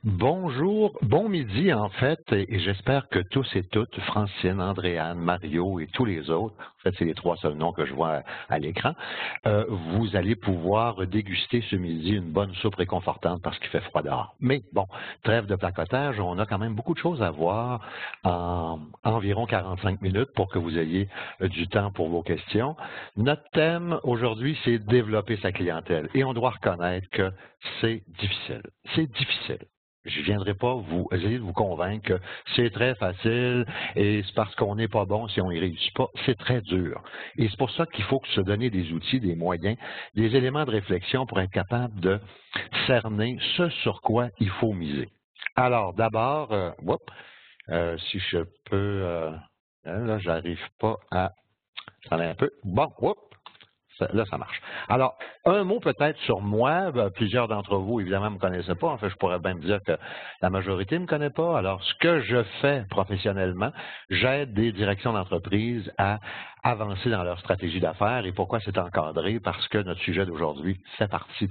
Bonjour, bon midi en fait, et j'espère que tous et toutes, Francine, Andréane, Mario et tous les autres, en fait c'est les trois seuls noms que je vois à l'écran, vous allez pouvoir déguster ce midi une bonne soupe réconfortante parce qu'il fait froid dehors. Mais bon, trêve de placotage, on a quand même beaucoup de choses à voir en environ 45 minutes pour que vous ayez du temps pour vos questions. Notre thème aujourd'hui, c'est développer sa clientèle et on doit reconnaître que c'est difficile. C'est difficile. Je ne viendrai pas vous essayer de vous convaincre que c'est très facile et c'est parce qu'on n'est pas bon si on n'y réussit pas. C'est très dur. Et c'est pour ça qu'il faut se donner des outils, des moyens, des éléments de réflexion pour être capable de cerner ce sur quoi il faut miser. Alors, d'abord, si je peux, là, j'arrive pas à... Ça en est un peu. Bon, là, ça marche. Alors, un mot peut-être sur moi. Plusieurs d'entre vous, évidemment, ne me connaissaient pas. En fait, je pourrais même dire que la majorité ne me connaît pas. Alors, ce que je fais professionnellement, j'aide des directions d'entreprise à avancer dans leur stratégie d'affaires. Et pourquoi c'est encadré? Parce que notre sujet d'aujourd'hui fait partie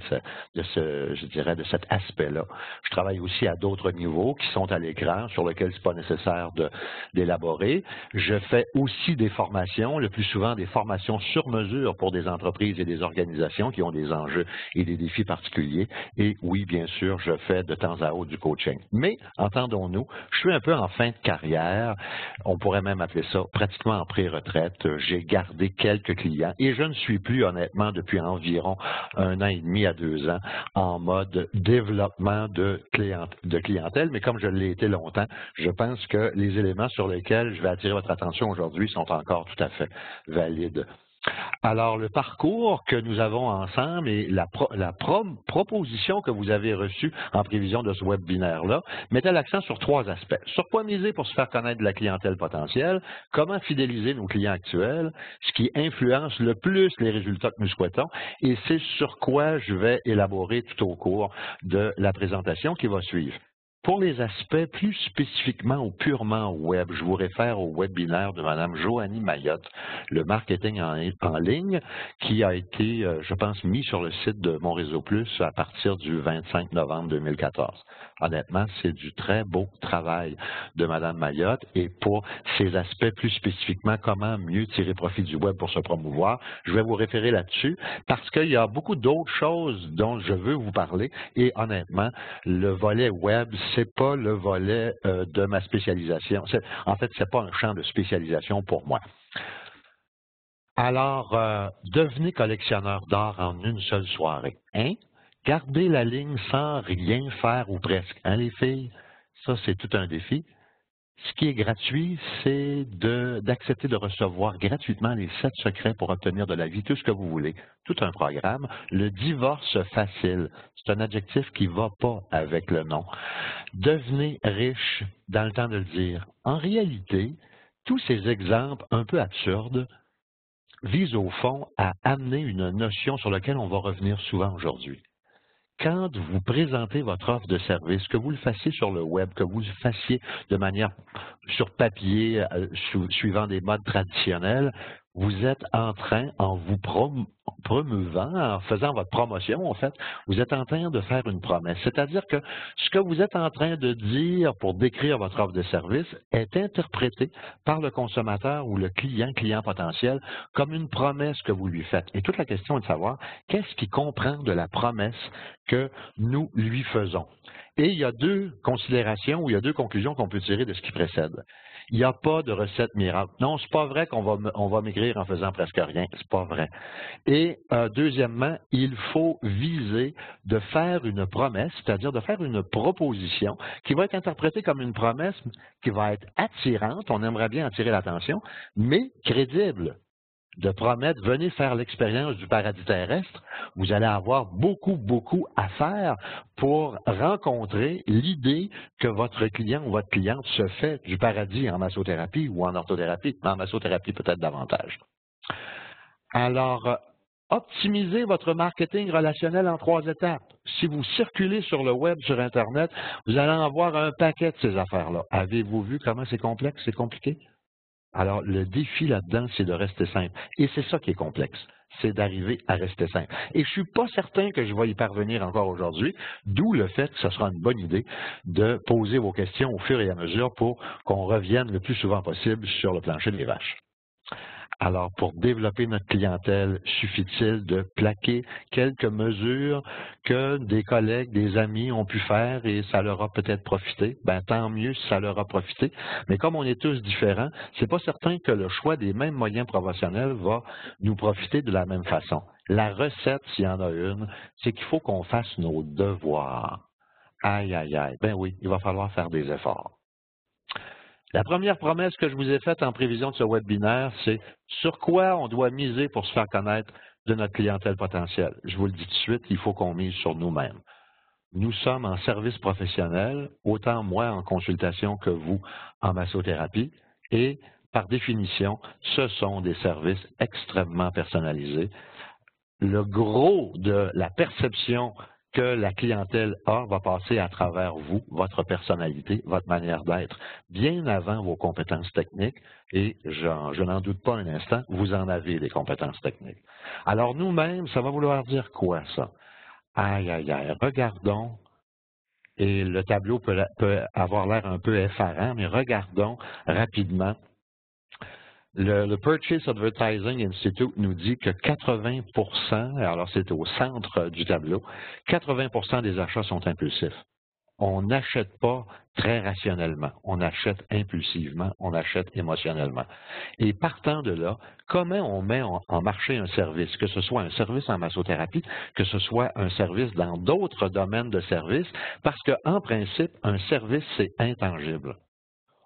je dirais, de cet aspect-là. Je travaille aussi à d'autres niveaux qui sont à l'écran, sur lesquels c'est pas nécessaire d'élaborer. Je fais aussi des formations, le plus souvent des formations sur mesure pour des entreprises et des organisations qui ont des enjeux et des défis particuliers. Et oui, bien sûr, je fais de temps à autre du coaching. Mais, entendons-nous, je suis un peu en fin de carrière. On pourrait même appeler ça pratiquement en pré-retraite. J'ai gardé quelques clients et je ne suis plus, honnêtement, depuis environ 1 an et demi à 2 ans, en mode développement de clientèle. Mais comme je l'ai été longtemps, je pense que les éléments sur lesquels je vais attirer votre attention aujourd'hui sont encore tout à fait valides. Alors, le parcours que nous avons ensemble et la proposition que vous avez reçue en prévision de ce webinaire-là mettait l'accent sur 3 aspects. Sur quoi miser pour se faire connaître de la clientèle potentielle, comment fidéliser nos clients actuels, ce qui influence le plus les résultats que nous souhaitons, et c'est sur quoi je vais élaborer tout au cours de la présentation qui va suivre. Pour les aspects plus spécifiquement ou purement web, je vous réfère au webinaire de Mme Joanie Mayotte, le marketing en ligne, qui a été, je pense, mis sur le site de Mon Réseau Plus à partir du 25 novembre 2014. Honnêtement, c'est du très beau travail de Mme Mayotte et pour ces aspects plus spécifiquement, comment mieux tirer profit du web pour se promouvoir, je vais vous référer là-dessus parce qu'il y a beaucoup d'autres choses dont je veux vous parler et honnêtement, le volet web, c'est pas le volet de ma spécialisation. En fait, c'est pas un champ de spécialisation pour moi. Alors, devenez collectionneur d'art en une seule soirée. Hein? Gardez la ligne sans rien faire ou presque. Hein, les filles? Ça, c'est tout un défi. Ce qui est gratuit, c'est d'accepter de recevoir gratuitement les 7 secrets pour obtenir de la vie tout ce que vous voulez. Tout un programme. Le divorce facile, c'est un adjectif qui ne va pas avec le nom. Devenez riche dans le temps de le dire. En réalité, tous ces exemples un peu absurdes visent au fond à amener une notion sur laquelle on va revenir souvent aujourd'hui. Quand vous présentez votre offre de service, que vous le fassiez sur le web, que vous le fassiez de manière sur papier, suivant des modes traditionnels, vous êtes en train, en vous promouvant, en faisant votre promotion, en fait, vous êtes en train de faire une promesse. C'est-à-dire que ce que vous êtes en train de dire pour décrire votre offre de service est interprété par le consommateur ou le client potentiel, comme une promesse que vous lui faites. Et toute la question est de savoir qu'est-ce qu'il comprend de la promesse que nous lui faisons. Et il y a 2 considérations ou il y a 2 conclusions qu'on peut tirer de ce qui précède. Il n'y a pas de recette miracle. Non, c'est pas vrai qu'on va maigrir en faisant presque rien. C'est pas vrai. Et deuxièmement, il faut viser de faire une promesse, c'est-à-dire de faire une proposition qui va être interprétée comme une promesse qui va être attirante, on aimerait bien attirer l'attention, mais crédible. De promettre, venez faire l'expérience du paradis terrestre, vous allez avoir beaucoup à faire pour rencontrer l'idée que votre client ou votre cliente se fait du paradis en massothérapie ou en orthothérapie, en massothérapie peut-être davantage. Alors, optimisez votre marketing relationnel en 3 étapes. Si vous circulez sur le web, sur Internet, vous allez en voir un paquet de ces affaires-là. Avez-vous vu comment c'est complexe, c'est compliqué? Alors, le défi là-dedans, c'est de rester simple. Et c'est ça qui est complexe. c'est d'arriver à rester simple. Et je ne suis pas certain que je vais y parvenir encore aujourd'hui, d'où le fait que ce sera une bonne idée de poser vos questions au fur et à mesure pour qu'on revienne le plus souvent possible sur le plancher des vaches. Alors, pour développer notre clientèle, suffit-il de plaquer quelques mesures que des collègues, des amis ont pu faire et ça leur a peut-être profité? Ben, tant mieux si ça leur a profité. Mais comme on est tous différents, c'est pas certain que le choix des mêmes moyens promotionnels va nous profiter de la même façon. La recette, s'il y en a une, c'est qu'il faut qu'on fasse nos devoirs. Aïe, aïe, aïe. Ben oui, il va falloir faire des efforts. La première promesse que je vous ai faite en prévision de ce webinaire, c'est sur quoi on doit miser pour se faire connaître de notre clientèle potentielle. Je vous le dis tout de suite, il faut qu'on mise sur nous-mêmes. Nous sommes en service professionnel, autant moi en consultation que vous en massothérapie, et par définition, ce sont des services extrêmement personnalisés. Le gros de la perception que la clientèle A va passer à travers vous, votre personnalité, votre manière d'être, bien avant vos compétences techniques, et je n'en doute pas un instant, vous en avez des compétences techniques. Alors nous-mêmes, ça va vouloir dire quoi ça? Aïe, aïe, aïe, regardons, et le tableau peut avoir l'air un peu effarant, mais regardons rapidement. Le Purchase Advertising Institute nous dit que 80%, alors c'est au centre du tableau, 80% des achats sont impulsifs. On n'achète pas très rationnellement, on achète impulsivement, on achète émotionnellement. Et partant de là, comment on met en marché un service, que ce soit un service en massothérapie, que ce soit un service dans d'autres domaines de service, parce qu'en principe, un service, c'est intangible.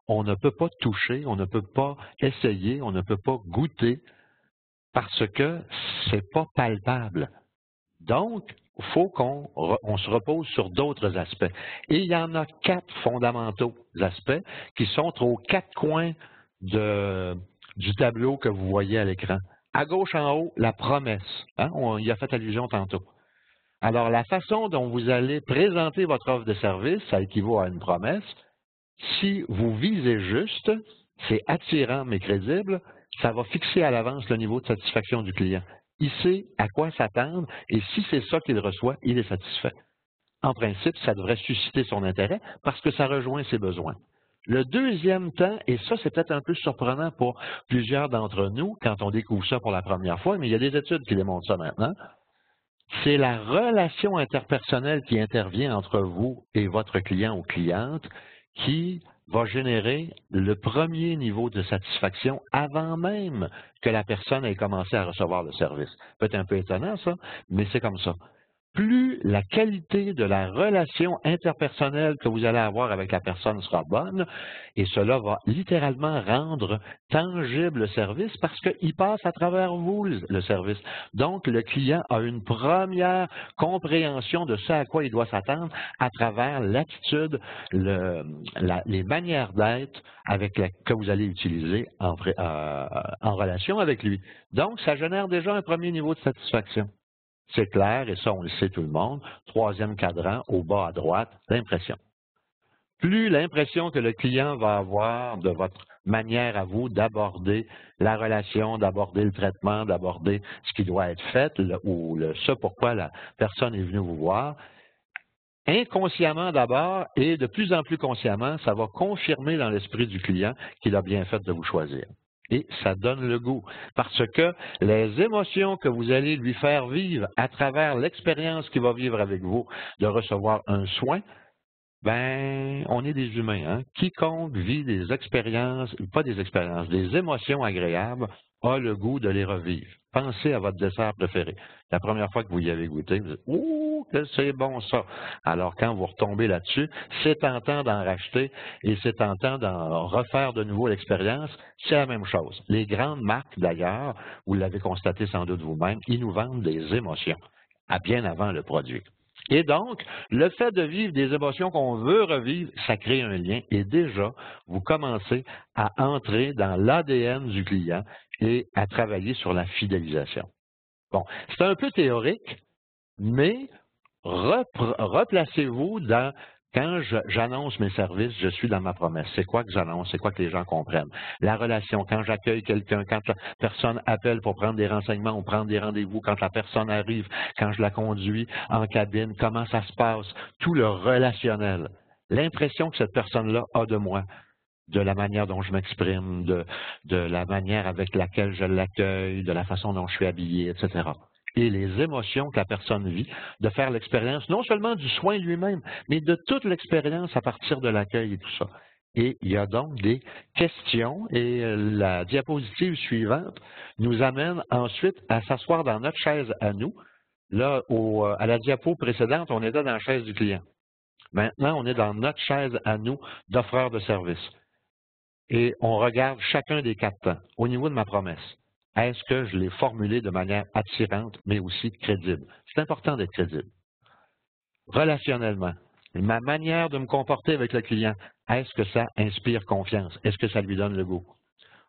On ne peut pas toucher, on ne peut pas essayer, on ne peut pas goûter parce que c'est pas palpable. Donc, il faut qu'on se repose sur d'autres aspects. Et il y en a 4 fondamentaux aspects qui sont aux 4 coins du tableau que vous voyez à l'écran. À gauche en haut, la promesse. Hein? On y a fait allusion tantôt. Alors, la façon dont vous allez présenter votre offre de service, ça équivaut à une promesse. Si vous visez juste, c'est attirant mais crédible, ça va fixer à l'avance le niveau de satisfaction du client. Il sait à quoi s'attendre et si c'est ça qu'il reçoit, il est satisfait. En principe, ça devrait susciter son intérêt parce que ça rejoint ses besoins. Le deuxième temps, et ça c'est peut-être un peu surprenant pour plusieurs d'entre nous quand on découvre ça pour la première fois, mais il y a des études qui démontrent ça maintenant, c'est la relation interpersonnelle qui intervient entre vous et votre client ou cliente qui va générer le premier niveau de satisfaction avant même que la personne ait commencé à recevoir le service. Peut-être un peu étonnant ça, mais c'est comme ça. Plus la qualité de la relation interpersonnelle que vous allez avoir avec la personne sera bonne, et cela va littéralement rendre tangible le service parce qu'il passe à travers vous, le service. Donc, le client a une première compréhension de ce à quoi il doit s'attendre à travers l'attitude, les manières d'être que vous allez utiliser en relation avec lui. Donc, ça génère déjà un premier niveau de satisfaction. C'est clair, et ça, on le sait tout le monde. Troisième cadran, au bas à droite, l'impression. Plus l'impression que le client va avoir de votre manière à vous d'aborder la relation, d'aborder le traitement, d'aborder ce qui doit être fait ou ce pourquoi la personne est venue vous voir, inconsciemment d'abord et de plus en plus consciemment, ça va confirmer dans l'esprit du client qu'il a bien fait de vous choisir. Et ça donne le goût. Parce que les émotions que vous allez lui faire vivre à travers l'expérience qu'il va vivre avec vous, de recevoir un soin, ben, on est des humains. Hein? Quiconque vit des expériences, pas des expériences, des émotions agréables, a le goût de les revivre. Pensez à votre dessert préféré. La première fois que vous y avez goûté, vous dites « Ouh, que c'est bon ça! » Alors, quand vous retombez là-dessus, c'est tentant d'en racheter et c'est tentant d'en refaire de nouveau l'expérience. C'est la même chose. Les grandes marques, d'ailleurs, vous l'avez constaté sans doute vous-même, ils nous vendent des émotions, à bien avant le produit. Et donc, le fait de vivre des émotions qu'on veut revivre, ça crée un lien et déjà, vous commencez à entrer dans l'ADN du client et à travailler sur la fidélisation. Bon, c'est un peu théorique, mais replacez-vous dans Quand j'annonce mes services, je suis dans ma promesse. C'est quoi que j'annonce? C'est quoi que les gens comprennent? La relation, quand j'accueille quelqu'un, quand la personne appelle pour prendre des renseignements ou prendre des rendez-vous, quand la personne arrive, quand je la conduis en cabine, comment ça se passe? Tout le relationnel. L'impression que cette personne-là a de moi, de la manière dont je m'exprime, de la manière avec laquelle je l'accueille, de la façon dont je suis habillé, etc. Et les émotions que la personne vit, de faire l'expérience non seulement du soin lui-même, mais de toute l'expérience à partir de l'accueil et tout ça. Et il y a donc des questions et la diapositive suivante nous amène ensuite à s'asseoir dans notre chaise à nous. Là, à la diapo précédente, on était dans la chaise du client. Maintenant, on est dans notre chaise à nous d'offreur de service. Et on regarde chacun des 4 temps au niveau de ma promesse. Est-ce que je l'ai formulé de manière attirante, mais aussi crédible? C'est important d'être crédible. Relationnellement, ma manière de me comporter avec le client, est-ce que ça inspire confiance? Est-ce que ça lui donne le goût?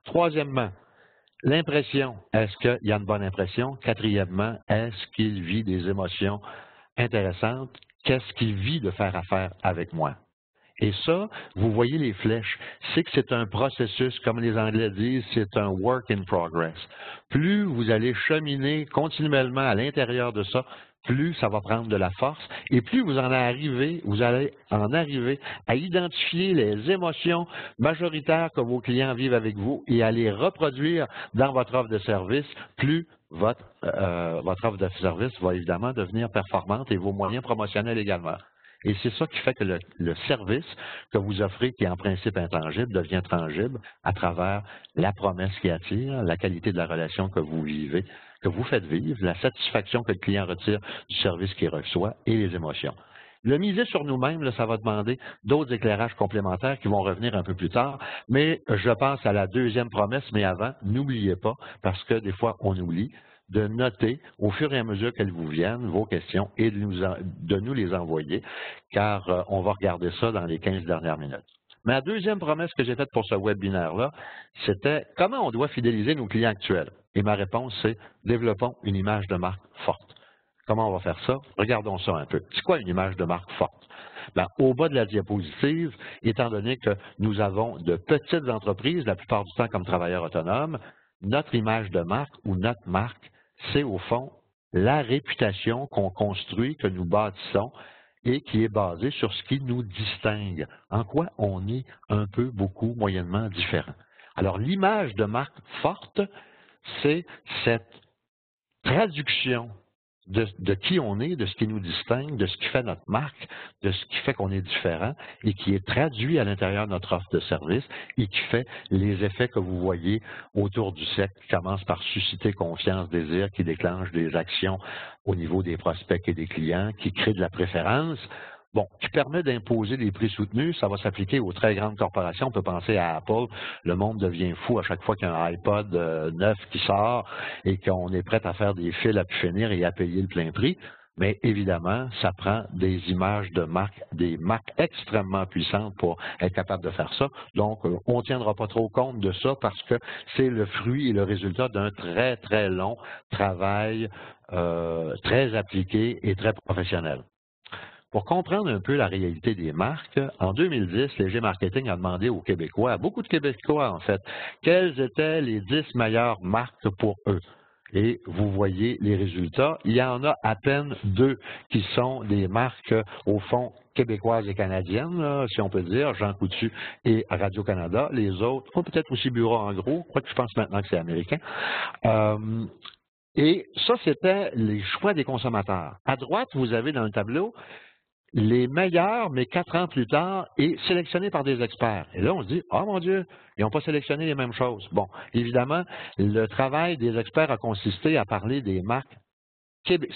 Troisièmement, l'impression, est-ce qu'il y a une bonne impression? Quatrièmement, est-ce qu'il vit des émotions intéressantes? Qu'est-ce qu'il vit de faire affaire avec moi? Et ça, vous voyez les flèches, c'est que c'est un processus, comme les Anglais disent, c'est un work in progress. Plus vous allez cheminer continuellement à l'intérieur de ça, plus ça va prendre de la force et plus vous allez en arriver à identifier les émotions majoritaires que vos clients vivent avec vous et à les reproduire dans votre offre de service, plus votre offre de service va évidemment devenir performante et vos moyens promotionnels également. Et c'est ça qui fait que le service que vous offrez, qui est en principe intangible, devient tangible à travers la promesse qui attire, la qualité de la relation que vous vivez, que vous faites vivre, la satisfaction que le client retire du service qu'il reçoit et les émotions. Le miser sur nous-mêmes, là, ça va demander d'autres éclairages complémentaires qui vont revenir un peu plus tard, mais je pense à la deuxième promesse, mais avant, n'oubliez pas, parce que des fois on oublie, de noter au fur et à mesure qu'elles vous viennent vos questions et de nous les envoyer, car on va regarder ça dans les 15 dernières minutes. Mais la deuxième promesse que j'ai faite pour ce webinaire-là, c'était comment on doit fidéliser nos clients actuels. Et ma réponse, c'est développons une image de marque forte. Comment on va faire ça? Regardons ça un peu. C'est quoi une image de marque forte? Bien, au bas de la diapositive, étant donné que nous avons de petites entreprises, la plupart du temps comme travailleurs autonomes, notre image de marque ou notre marque, c'est au fond la réputation qu'on construit, que nous bâtissons et qui est basée sur ce qui nous distingue. En quoi on est un peu, beaucoup, moyennement différent. Alors, l'image de marque forte, c'est cette traduction de qui on est, de ce qui nous distingue, de ce qui fait notre marque, de ce qui fait qu'on est différent et qui est traduit à l'intérieur de notre offre de service et qui fait les effets que vous voyez autour du cercle qui commencent par susciter confiance, désir, qui déclenchent des actions au niveau des prospects et des clients, qui créent de la préférence. Bon, qui permet d'imposer des prix soutenus, ça va s'appliquer aux très grandes corporations. On peut penser à Apple. Le monde devient fou à chaque fois qu'il y a un iPod neuf qui sort et qu'on est prêt à faire des fils à pu finir et à payer le plein prix. Mais évidemment, ça prend des images de marque, des marques extrêmement puissantes pour être capable de faire ça. Donc, on ne tiendra pas trop compte de ça parce que c'est le fruit et le résultat d'un très, très long travail très appliqué et très professionnel. Pour comprendre un peu la réalité des marques, en 2010, Léger Marketing a demandé aux Québécois, à beaucoup de Québécois en fait, quelles étaient les 10 meilleures marques pour eux. Et vous voyez les résultats. Il y en a à peine 2 qui sont des marques, au fond, québécoises et canadiennes, là, si on peut dire, Jean Coutu et Radio-Canada. Les autres, peut-être aussi Bureau en gros, je pense maintenant que c'est américain. Et ça, c'était les choix des consommateurs. À droite, vous avez dans le tableau les meilleurs, mais 4 ans plus tard, et sélectionnés par des experts. Et là, on se dit, oh mon Dieu, ils n'ont pas sélectionné les mêmes choses. Bon, évidemment, le travail des experts a consisté à parler des marques,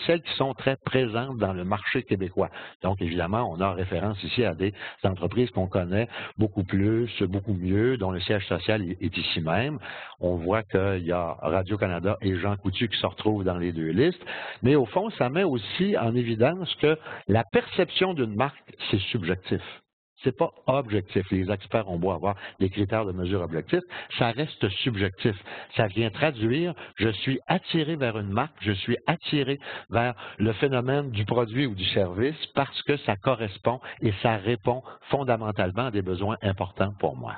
celles qui sont très présentes dans le marché québécois. Donc, évidemment, on a référence ici à des entreprises qu'on connaît beaucoup plus, beaucoup mieux, dont le siège social est ici même. On voit qu'il y a Radio-Canada et Jean Coutu qui se retrouvent dans les 2 listes. Mais au fond, ça met aussi en évidence que la perception d'une marque, c'est subjectif. C'est pas objectif. Les experts ont beau avoir des critères de mesure objectifs, ça reste subjectif. Ça vient traduire, je suis attiré vers une marque, je suis attiré vers le phénomène du produit ou du service parce que ça correspond et ça répond fondamentalement à des besoins importants pour moi.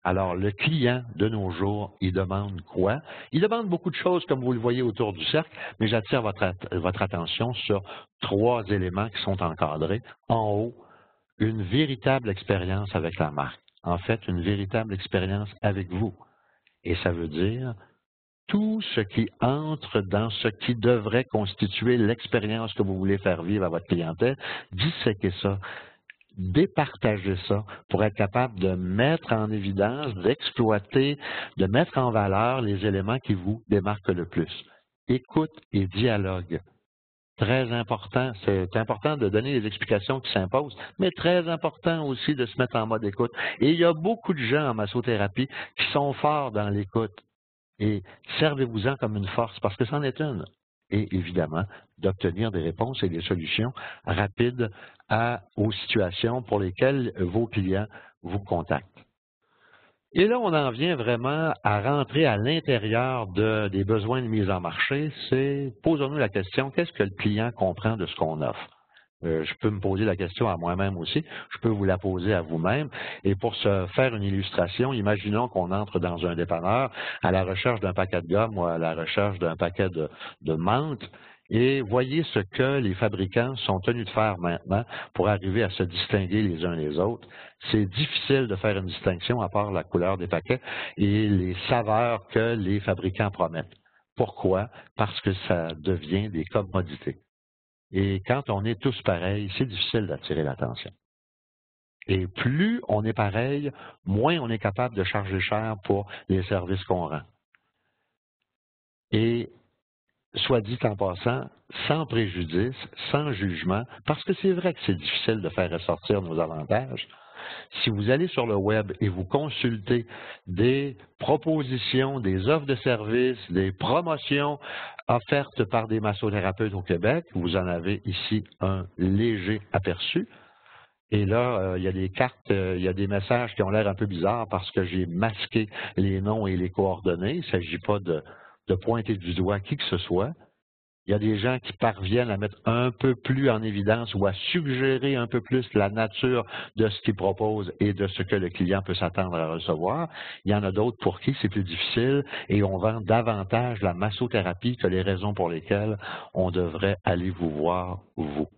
Alors, le client de nos jours, il demande quoi? Il demande beaucoup de choses, comme vous le voyez autour du cercle, mais j'attire votre attention sur 3 éléments qui sont encadrés. En haut, une véritable expérience avec la marque. En fait, une véritable expérience avec vous. Et ça veut dire tout ce qui entre dans ce qui devrait constituer l'expérience que vous voulez faire vivre à votre clientèle, disséquer ça, départager ça pour être capable de mettre en évidence, d'exploiter, de mettre en valeur les éléments qui vous démarquent le plus. Écoute et dialogue. Très important, c'est important de donner les explications qui s'imposent, mais très important aussi de se mettre en mode écoute. Et il y a beaucoup de gens en massothérapie qui sont forts dans l'écoute. Et servez-vous-en comme une force, parce que c'en est une. Et évidemment, d'obtenir des réponses et des solutions rapides aux situations pour lesquelles vos clients vous contactent. Et là, on en vient vraiment à rentrer à l'intérieur des besoins de mise en marché. C'est, posons-nous la question, qu'est-ce que le client comprend de ce qu'on offre? Je peux me poser la question à moi-même aussi, je peux vous la poser à vous-même. Et pour se faire une illustration, imaginons qu'on entre dans un dépanneur à la recherche d'un paquet de gomme ou à la recherche d'un paquet de menthe. Et voyez ce que les fabricants sont tenus de faire maintenant pour arriver à se distinguer les uns les autres. C'est difficile de faire une distinction à part la couleur des paquets et les saveurs que les fabricants promettent. Pourquoi? Parce que ça devient des commodités. Et quand on est tous pareils, c'est difficile d'attirer l'attention. Et plus on est pareil, moins on est capable de charger cher pour les services qu'on rend. Et soit dit en passant, sans préjudice, sans jugement, parce que c'est vrai que c'est difficile de faire ressortir nos avantages. Si vous allez sur le web et vous consultez des propositions, des offres de services, des promotions offertes par des massothérapeutes au Québec, vous en avez ici un léger aperçu. Et là, il y a des cartes, il y a des messages qui ont l'air un peu bizarres parce que j'ai masqué les noms et les coordonnées. Il ne s'agit pas de pointer du doigt qui que ce soit. Il y a des gens qui parviennent à mettre un peu plus en évidence ou à suggérer un peu plus la nature de ce qu'ils proposent et de ce que le client peut s'attendre à recevoir. Il y en a d'autres pour qui c'est plus difficile et on vend davantage la massothérapie que les raisons pour lesquelles on devrait aller vous voir, vous.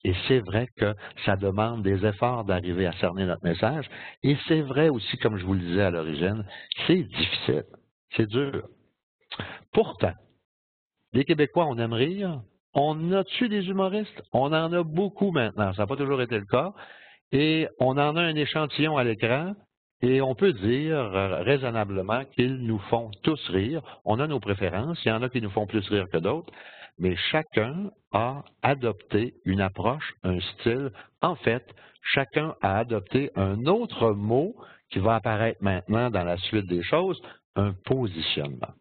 Et c'est vrai que ça demande des efforts d'arriver à cerner notre message. Et c'est vrai aussi, comme je vous le disais à l'origine, c'est difficile, c'est dur. Pourtant, les Québécois, on aime rire. On a-tu des humoristes? On en a beaucoup maintenant. Ça n'a pas toujours été le cas. Et on en a un échantillon à l'écran. Et on peut dire raisonnablement qu'ils nous font tous rire. On a nos préférences. Il y en a qui nous font plus rire que d'autres. Mais chacun a adopté une approche, un style. En fait, chacun a adopté un autre mot qui va apparaître maintenant dans la suite des choses, un positionnement.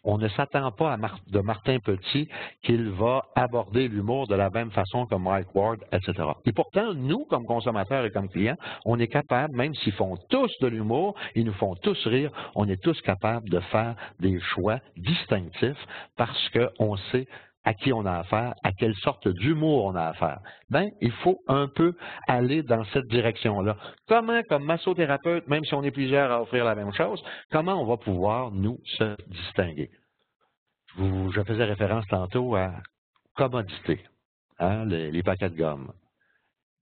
On ne s'attend pas de Martin Petit qu'il va aborder l'humour de la même façon que Mike Ward, etc. Et pourtant, nous, comme consommateurs et comme clients, on est capable, même s'ils font tous de l'humour, ils nous font tous rire, on est tous capables de faire des choix distinctifs parce qu'on sait à qui on a affaire, à quelle sorte d'humour on a affaire. Bien, il faut un peu aller dans cette direction-là. Comment, comme massothérapeute, même si on est plusieurs à offrir la même chose, comment on va pouvoir, nous, se distinguer? Je faisais référence tantôt à commodité, hein, les paquets de gomme.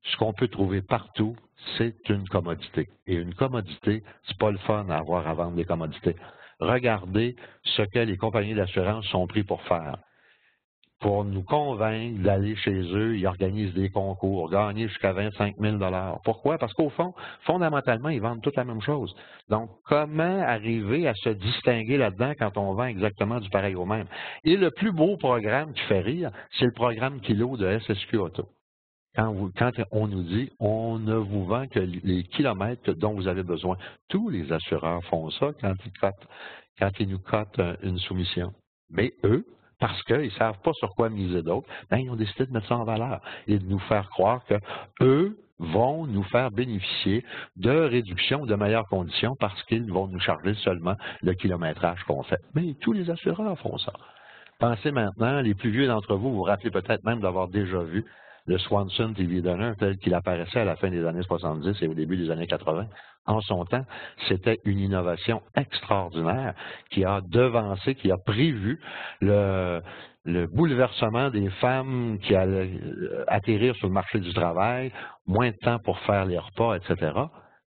Ce qu'on peut trouver partout, c'est une commodité. Et une commodité, c'est pas le fun à avoir à vendre des commodités. Regardez ce que les compagnies d'assurance sont pris pour faire. Pour nous convaincre d'aller chez eux, ils organisent des concours, gagner jusqu'à 25 000 $. Pourquoi? Parce qu'au fond, fondamentalement, ils vendent toute la même chose. Donc, comment arriver à se distinguer là-dedans quand on vend exactement du pareil au même? Et le plus beau programme qui fait rire, c'est le programme Kilo de SSQ Auto. Quand on nous dit, on ne vous vend que les kilomètres dont vous avez besoin. Tous les assureurs font ça quand ils nous cotent une soumission. Mais eux, parce qu'ils ne savent pas sur quoi miser d'autres, ben, ils ont décidé de mettre ça en valeur et de nous faire croire que eux vont nous faire bénéficier de réductions, de meilleures conditions parce qu'ils vont nous charger seulement le kilométrage qu'on fait. Mais tous les assureurs font ça. Pensez maintenant, les plus vieux d'entre vous, vous vous rappelez peut-être même d'avoir déjà vu le Swanson TV Dinner tel qu'il apparaissait à la fin des années 70 et au début des années 80. En son temps, c'était une innovation extraordinaire qui a devancé, qui a prévu le bouleversement des femmes qui allaient atterrir sur le marché du travail, moins de temps pour faire les repas, etc.,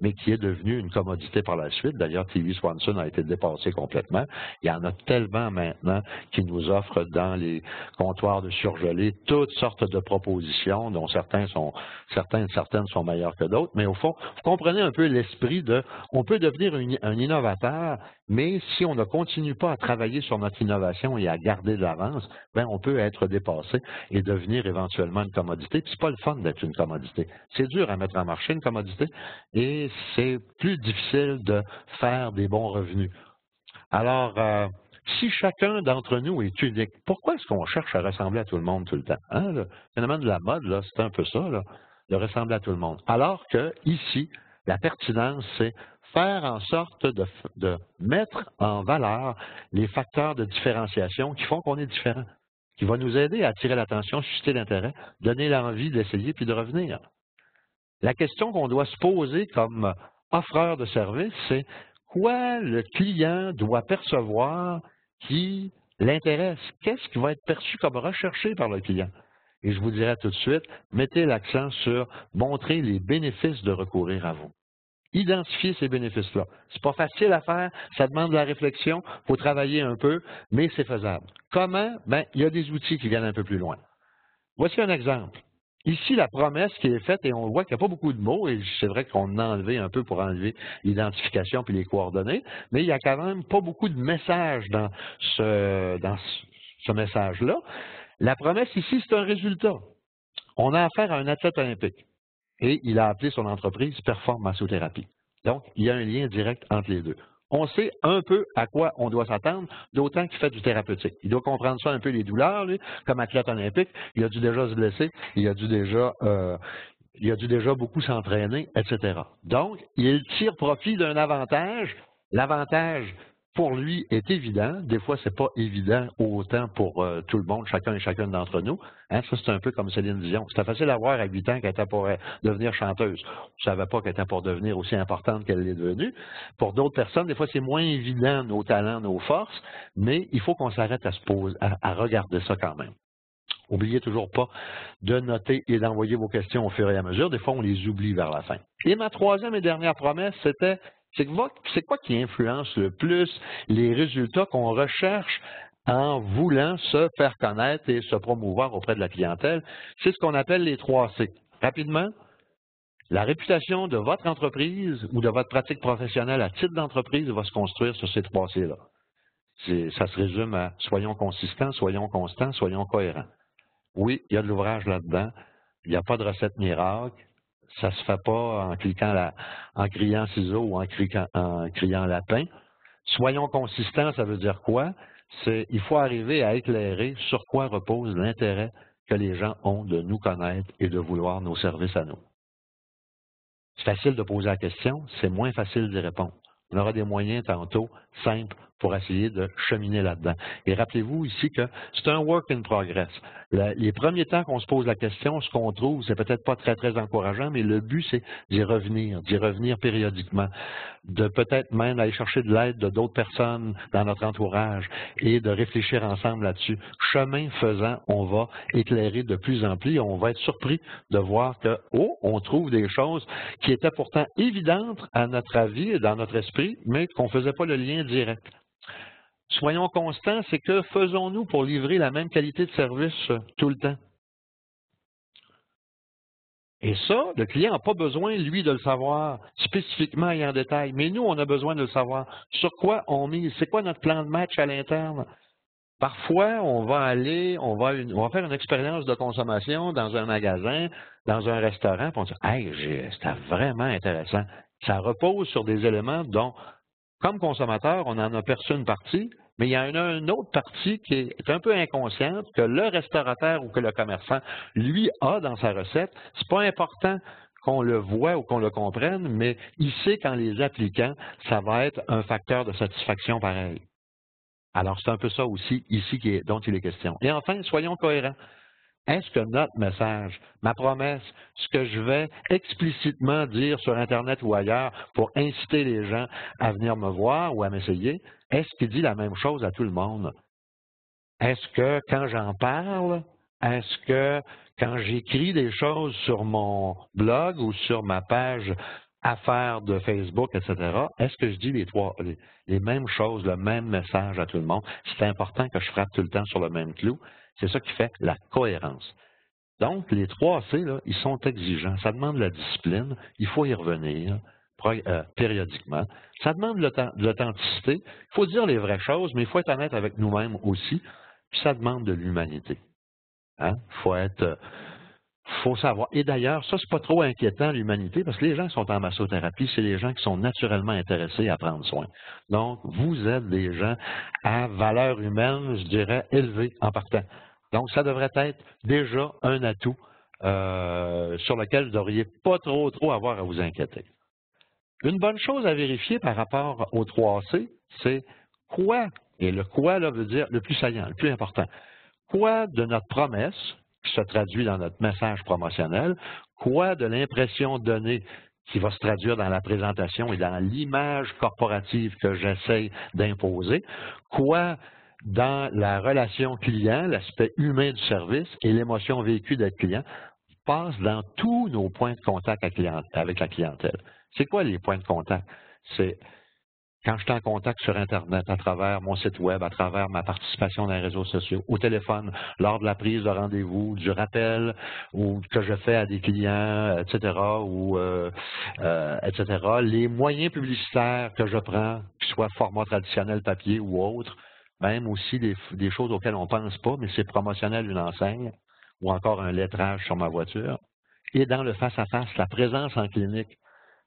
mais qui est devenu une commodité par la suite. D'ailleurs, TV Swanson a été dépassé complètement. Il y en a tellement maintenant qui nous offrent dans les comptoirs de surgelés toutes sortes de propositions, dont certaines sont meilleures que d'autres. Mais au fond, vous comprenez un peu l'esprit de, on peut devenir un innovateur, mais si on ne continue pas à travailler sur notre innovation et à garder de l'avance, ben on peut être dépassé et devenir éventuellement une commodité. Puis c'est pas le fun d'être une commodité. C'est dur à mettre en marché une commodité et c'est plus difficile de faire des bons revenus. Alors, si chacun d'entre nous est unique, pourquoi est-ce qu'on cherche à ressembler à tout le monde tout le temps? Hein, le phénomène de la mode, là, c'est un peu ça, là, de ressembler à tout le monde. Alors que ici, la pertinence, c'est faire en sorte de mettre en valeur les facteurs de différenciation qui font qu'on est différent, qui vont nous aider à attirer l'attention, susciter l'intérêt, donner l'envie d'essayer puis de revenir. La question qu'on doit se poser comme offreur de service, c'est quoi le client doit percevoir qui l'intéresse? Qu'est-ce qui va être perçu comme recherché par le client? Et je vous dirais tout de suite, mettez l'accent sur montrer les bénéfices de recourir à vous. Identifier ces bénéfices-là. C'est pas facile à faire, ça demande de la réflexion, il faut travailler un peu, mais c'est faisable. Comment? Ben, il y a des outils qui viennent un peu plus loin. Voici un exemple. Ici, la promesse qui est faite, et on voit qu'il n'y a pas beaucoup de mots, et c'est vrai qu'on a enlevé un peu pour enlever l'identification puis les coordonnées, mais il n'y a quand même pas beaucoup de messages dans ce message-là. La promesse ici, c'est un résultat. On a affaire à un athlète olympique. Et il a appelé son entreprise Perform Massothérapie. Donc, il y a un lien direct entre les deux. On sait un peu à quoi on doit s'attendre, d'autant qu'il fait du thérapeutique. Il doit comprendre ça un peu, les douleurs, lui, comme athlète olympique. Il a dû déjà se blesser, il a dû déjà beaucoup s'entraîner, etc. Donc, il tire profit d'un avantage. L'avantage, pour lui, est évident. Des fois, c'est pas évident autant pour tout le monde, chacun et chacune d'entre nous. Hein, ça, c'est un peu comme Céline Dion. C'était facile à voir à 8 ans qu'elle était pour devenir chanteuse. Je ne savais pas qu'elle était pour devenir aussi importante qu'elle l'est devenue. Pour d'autres personnes, des fois, c'est moins évident, nos talents, nos forces, mais il faut qu'on s'arrête à se poser, à regarder ça quand même. N'oubliez toujours pas de noter et d'envoyer vos questions au fur et à mesure. Des fois, on les oublie vers la fin. Et ma troisième et dernière promesse, c'est quoi qui influence le plus les résultats qu'on recherche en voulant se faire connaître et se promouvoir auprès de la clientèle? C'est ce qu'on appelle les 3 C. Rapidement, la réputation de votre entreprise ou de votre pratique professionnelle à titre d'entreprise va se construire sur ces 3 C-là. Ça se résume à soyons consistants, soyons constants, soyons cohérents. Oui, il y a de l'ouvrage là-dedans. Il n'y a pas de recette miracle. Ça ne se fait pas en criant ciseaux ou en criant lapin. Soyons consistants, ça veut dire quoi? Il faut arriver à éclairer sur quoi repose l'intérêt que les gens ont de nous connaître et de vouloir nos services à nous. C'est facile de poser la question, c'est moins facile d'y répondre. On aura des moyens tantôt simples pour essayer de cheminer là-dedans. Et rappelez-vous ici que c'est un work in progress. Les premiers temps qu'on se pose la question, ce qu'on trouve, c'est peut-être pas très, très encourageant, mais le but, c'est d'y revenir périodiquement, de peut-être même aller chercher de l'aide de d'autres personnes dans notre entourage et de réfléchir ensemble là-dessus. Chemin faisant, on va éclairer de plus en plus et on va être surpris de voir que, on trouve des choses qui étaient pourtant évidentes à notre avis et dans notre esprit, mais qu'on ne faisait pas le lien direct. Soyons constants, c'est que faisons-nous pour livrer la même qualité de service tout le temps? Et ça, le client n'a pas besoin, lui, de le savoir spécifiquement et en détail. Mais nous, on a besoin de le savoir. Sur quoi on mise? C'est quoi notre plan de match à l'interne? Parfois, on va faire une expérience de consommation dans un magasin, dans un restaurant, puis on dit « Hey, c'était vraiment intéressant ». Ça repose sur des éléments dont, comme consommateur, on en a perçu une partie, mais il y en a une autre partie qui est un peu inconsciente, que le restaurateur ou que le commerçant, lui, a dans sa recette. C'est pas important qu'on le voit ou qu'on le comprenne, mais il sait qu'en les appliquant, ça va être un facteur de satisfaction pareil. Alors, c'est un peu ça aussi ici dont il est question. Et enfin, soyons cohérents. Est-ce que notre message, ma promesse, ce que je vais explicitement dire sur Internet ou ailleurs pour inciter les gens à venir me voir ou à m'essayer, est-ce qu'il dit la même chose à tout le monde? Est-ce que quand j'en parle, est-ce que quand j'écris des choses sur mon blog ou sur ma page affaires de Facebook, etc., est-ce que je dis les mêmes choses, le même message à tout le monde? C'est important que je frappe tout le temps sur le même clou. C'est ça qui fait la cohérence. Donc, les 3 C, là, ils sont exigeants. Ça demande de la discipline. Il faut y revenir périodiquement. Ça demande de l'authenticité. Il faut dire les vraies choses, mais il faut être honnête avec nous-mêmes aussi. Puis ça demande de l'humanité. Hein? Faut savoir. Et d'ailleurs, ça, c'est pas trop inquiétant, l'humanité, parce que les gens qui sont en massothérapie, c'est les gens qui sont naturellement intéressés à prendre soin. Donc, vous êtes des gens à valeur humaine, je dirais, élevée en partant. Donc, ça devrait être déjà un atout sur lequel vous n'auriez pas trop avoir à vous inquiéter. Une bonne chose à vérifier par rapport aux 3C, c'est quoi, et le quoi là veut dire le plus saillant, le plus important, quoi de notre promesse, qui se traduit dans notre message promotionnel, quoi de l'impression donnée qui va se traduire dans la présentation et dans l'image corporative que j'essaie d'imposer, quoi dans la relation client, l'aspect humain du service et l'émotion vécue d'être client, passe dans tous nos points de contact avec la clientèle. C'est quoi les points de contact? C'est quand je suis en contact sur Internet, à travers mon site Web, à travers ma participation dans les réseaux sociaux, au téléphone, lors de la prise de rendez-vous, du rappel ou que je fais à des clients, etc., etc., les moyens publicitaires que je prends, que ce soit format traditionnel, papier ou autre, même aussi des choses auxquelles on ne pense pas, mais c'est promotionnel une enseigne ou encore un lettrage sur ma voiture. Et dans le face-à-face, la présence en clinique,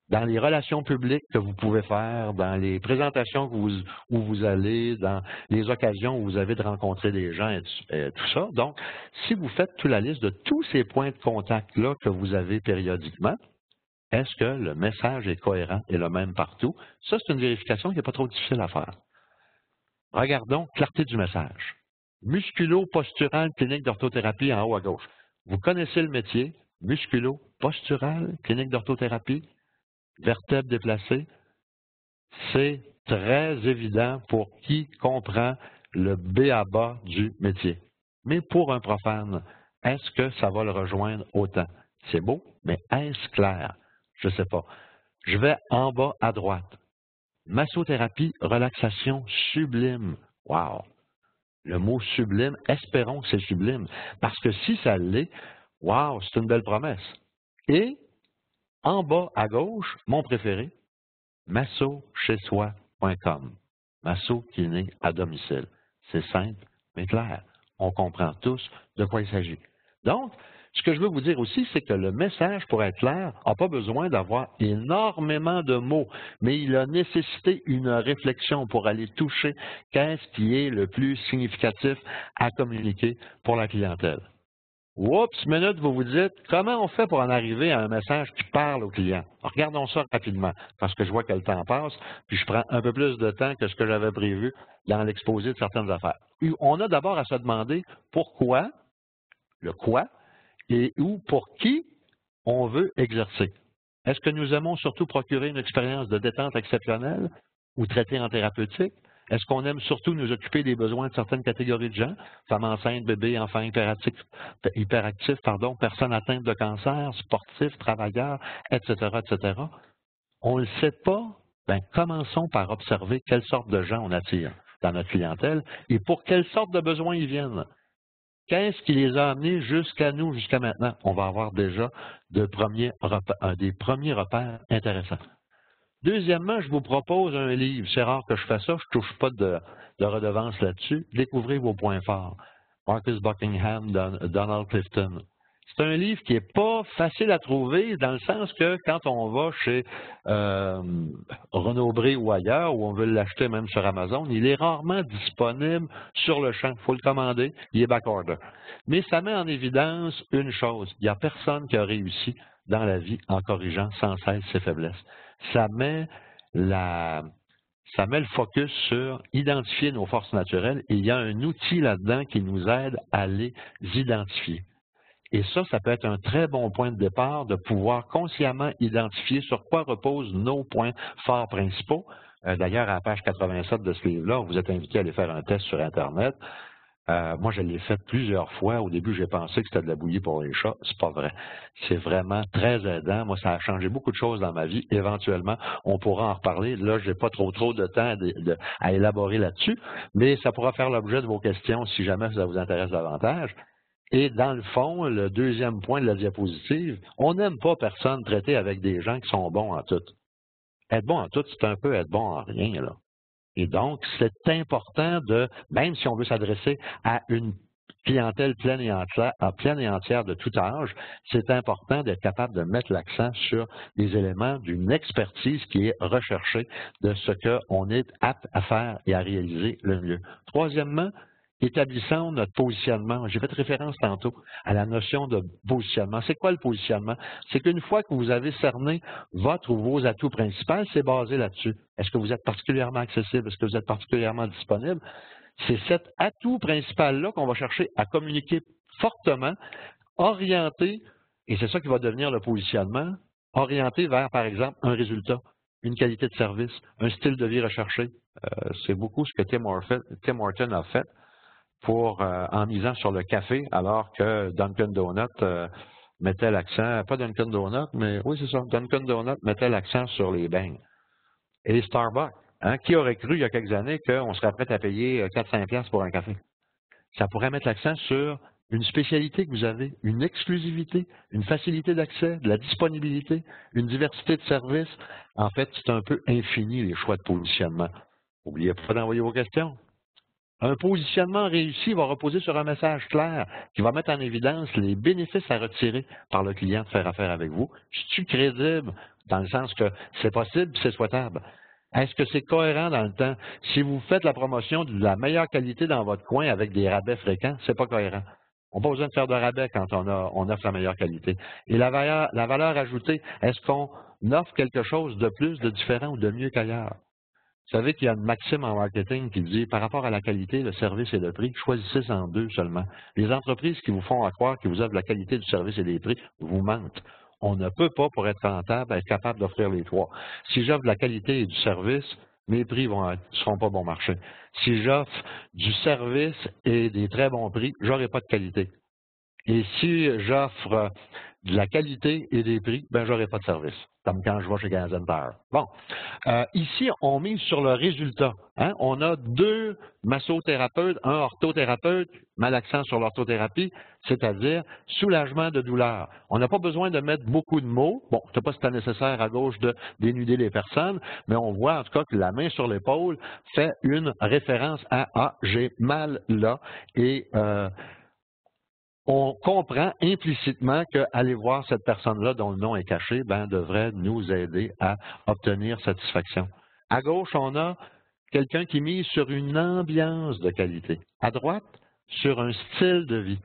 dans les relations publiques que vous pouvez faire, dans les présentations où vous allez, dans les occasions où vous avez de rencontrer des gens et tout ça. Donc, si vous faites toute la liste de tous ces points de contact-là que vous avez périodiquement, est-ce que le message est cohérent et le même partout? Ça, c'est une vérification qui n'est pas trop difficile à faire. Regardons clarté du message. Musculo-postural, clinique d'orthothérapie en haut à gauche. Vous connaissez le métier, musculo-postural, clinique d'orthothérapie, vertèbres déplacées, c'est très évident pour qui comprend le b.a.-ba du métier. Mais pour un profane, est-ce que ça va le rejoindre autant? C'est beau, mais est-ce clair? Je ne sais pas. Je vais en bas à droite. Massothérapie, relaxation sublime. Wow! Le mot sublime, espérons que c'est sublime. Parce que si ça l'est, wow, c'est une belle promesse. Et en bas à gauche, mon préféré, massochezsoi.com. Masso kiné à domicile. C'est simple, mais clair. On comprend tous de quoi il s'agit. Donc, ce que je veux vous dire aussi, c'est que le message, pour être clair, n'a pas besoin d'avoir énormément de mots, mais il a nécessité une réflexion pour aller toucher qu'est-ce qui est le plus significatif à communiquer pour la clientèle. Oups, minute, vous vous dites, comment on fait pour en arriver à un message qui parle au client? Regardons ça rapidement, parce que je vois que le temps passe, puis je prends un peu plus de temps que ce que j'avais prévu dans l'exposé de certaines affaires. On a d'abord à se demander pourquoi, le quoi, et ou pour qui on veut exercer. Est-ce que nous aimons surtout procurer une expérience de détente exceptionnelle ou traiter en thérapeutique? Est-ce qu'on aime surtout nous occuper des besoins de certaines catégories de gens, femmes enceintes, bébés, enfants hyperactifs, personnes atteintes de cancer, sportifs, travailleurs, etc., etc.? On ne le sait pas. Bien, commençons par observer quelle sorte de gens on attire dans notre clientèle et pour quelle sorte de besoins ils viennent. Qu'est-ce qui les a amenés jusqu'à nous, jusqu'à maintenant? On va avoir déjà des premiers repères intéressants. Deuxièmement, je vous propose un livre. C'est rare que je fasse ça, je ne touche pas de redevance là-dessus. Découvrez vos points forts. Marcus Buckingham, Donald Clifton. C'est un livre qui n'est pas facile à trouver dans le sens que quand on va chez Renaud-Bré ou ailleurs, où on veut l'acheter même sur Amazon, il est rarement disponible sur le champ. Il faut le commander, il est backorder. Mais ça met en évidence une chose, il n'y a personne qui a réussi dans la vie en corrigeant sans cesse ses faiblesses. Ça met le focus sur identifier nos forces naturelles et il y a un outil là-dedans qui nous aide à les identifier. Et ça peut être un très bon point de départ de pouvoir consciemment identifier sur quoi reposent nos points forts principaux. D'ailleurs, à la page 87 de ce livre-là, vous êtes invité à aller faire un test sur Internet. Moi, je l'ai fait plusieurs fois. Au début, j'ai pensé que c'était de la bouillie pour les chats. C'est pas vrai. C'est vraiment très aidant. Moi, ça a changé beaucoup de choses dans ma vie. Éventuellement, on pourra en reparler. Là, j'ai pas trop de temps à élaborer là-dessus, mais ça pourra faire l'objet de vos questions si jamais ça vous intéresse davantage. Et dans le fond, le deuxième point de la diapositive, on n'aime pas personne traiter avec des gens qui sont bons en tout. Être bon en tout, c'est un peu être bon en rien, là. Et donc, c'est important de, même si on veut s'adresser à une clientèle pleine et entière de tout âge, c'est important d'être capable de mettre l'accent sur des éléments d'une expertise qui est recherchée de ce qu'on est apte à faire et à réaliser le mieux. Troisièmement, établissons notre positionnement. J'ai fait référence tantôt à la notion de positionnement. C'est quoi le positionnement? C'est qu'une fois que vous avez cerné votre ou vos atouts principaux, c'est basé là-dessus. Est-ce que vous êtes particulièrement accessible? Est-ce que vous êtes particulièrement disponible? C'est cet atout principal-là qu'on va chercher à communiquer fortement, orienté, et c'est ça qui va devenir le positionnement, orienté vers, par exemple, un résultat, une qualité de service, un style de vie recherché. C'est beaucoup ce que Tim Horton a fait en misant sur le café, alors que Dunkin' Donut mettait l'accent, pas Dunkin' Donut, mais oui, c'est ça, Dunkin' Donut mettait l'accent sur les beignes. Et Starbucks, hein, qui aurait cru il y a quelques années qu'on serait prêt à payer 4-5$ pour un café? Ça pourrait mettre l'accent sur une spécialité que vous avez, une exclusivité, une facilité d'accès, de la disponibilité, une diversité de services. En fait, c'est un peu infini les choix de positionnement. N'oubliez pas d'envoyer vos questions. Un positionnement réussi va reposer sur un message clair qui va mettre en évidence les bénéfices à retirer par le client de faire affaire avec vous. Es-tu crédible dans le sens que c'est possible et c'est souhaitable? Est-ce que c'est cohérent dans le temps? Si vous faites la promotion de la meilleure qualité dans votre coin avec des rabais fréquents, c'est pas cohérent. On n'a pas besoin de faire de rabais quand on offre la meilleure qualité. Et la valeur ajoutée, est-ce qu'on offre quelque chose de plus, de différent ou de mieux qu'ailleurs? Vous savez qu'il y a une maxime en marketing qui dit, par rapport à la qualité, le service et le prix, choisissez en deux seulement. Les entreprises qui vous font croire qu'ils vous offrent la qualité du service et des prix vous mentent. On ne peut pas, pour être rentable, être capable d'offrir les trois. Si j'offre de la qualité et du service, mes prix ne seront pas bon marché. Si j'offre du service et des très bons prix, je n'aurai pas de qualité. Et si j'offre de la qualité et des prix, ben j'aurai pas de service, comme quand je vais chez Canadian Tire. Bon, ici, on mise sur le résultat. Hein? On a deux massothérapeutes, un orthothérapeute, met l'accent sur l'orthothérapie, c'est-à-dire soulagement de douleur. On n'a pas besoin de mettre beaucoup de mots. Bon, je ne sais pas si c'est nécessaire à gauche de dénuder les personnes, mais on voit en tout cas que la main sur l'épaule fait une référence à « Ah, j'ai mal là » et on comprend implicitement qu'aller voir cette personne-là dont le nom est caché, ben, devrait nous aider à obtenir satisfaction. À gauche, on a quelqu'un qui mise sur une ambiance de qualité. À droite, sur un style de vie.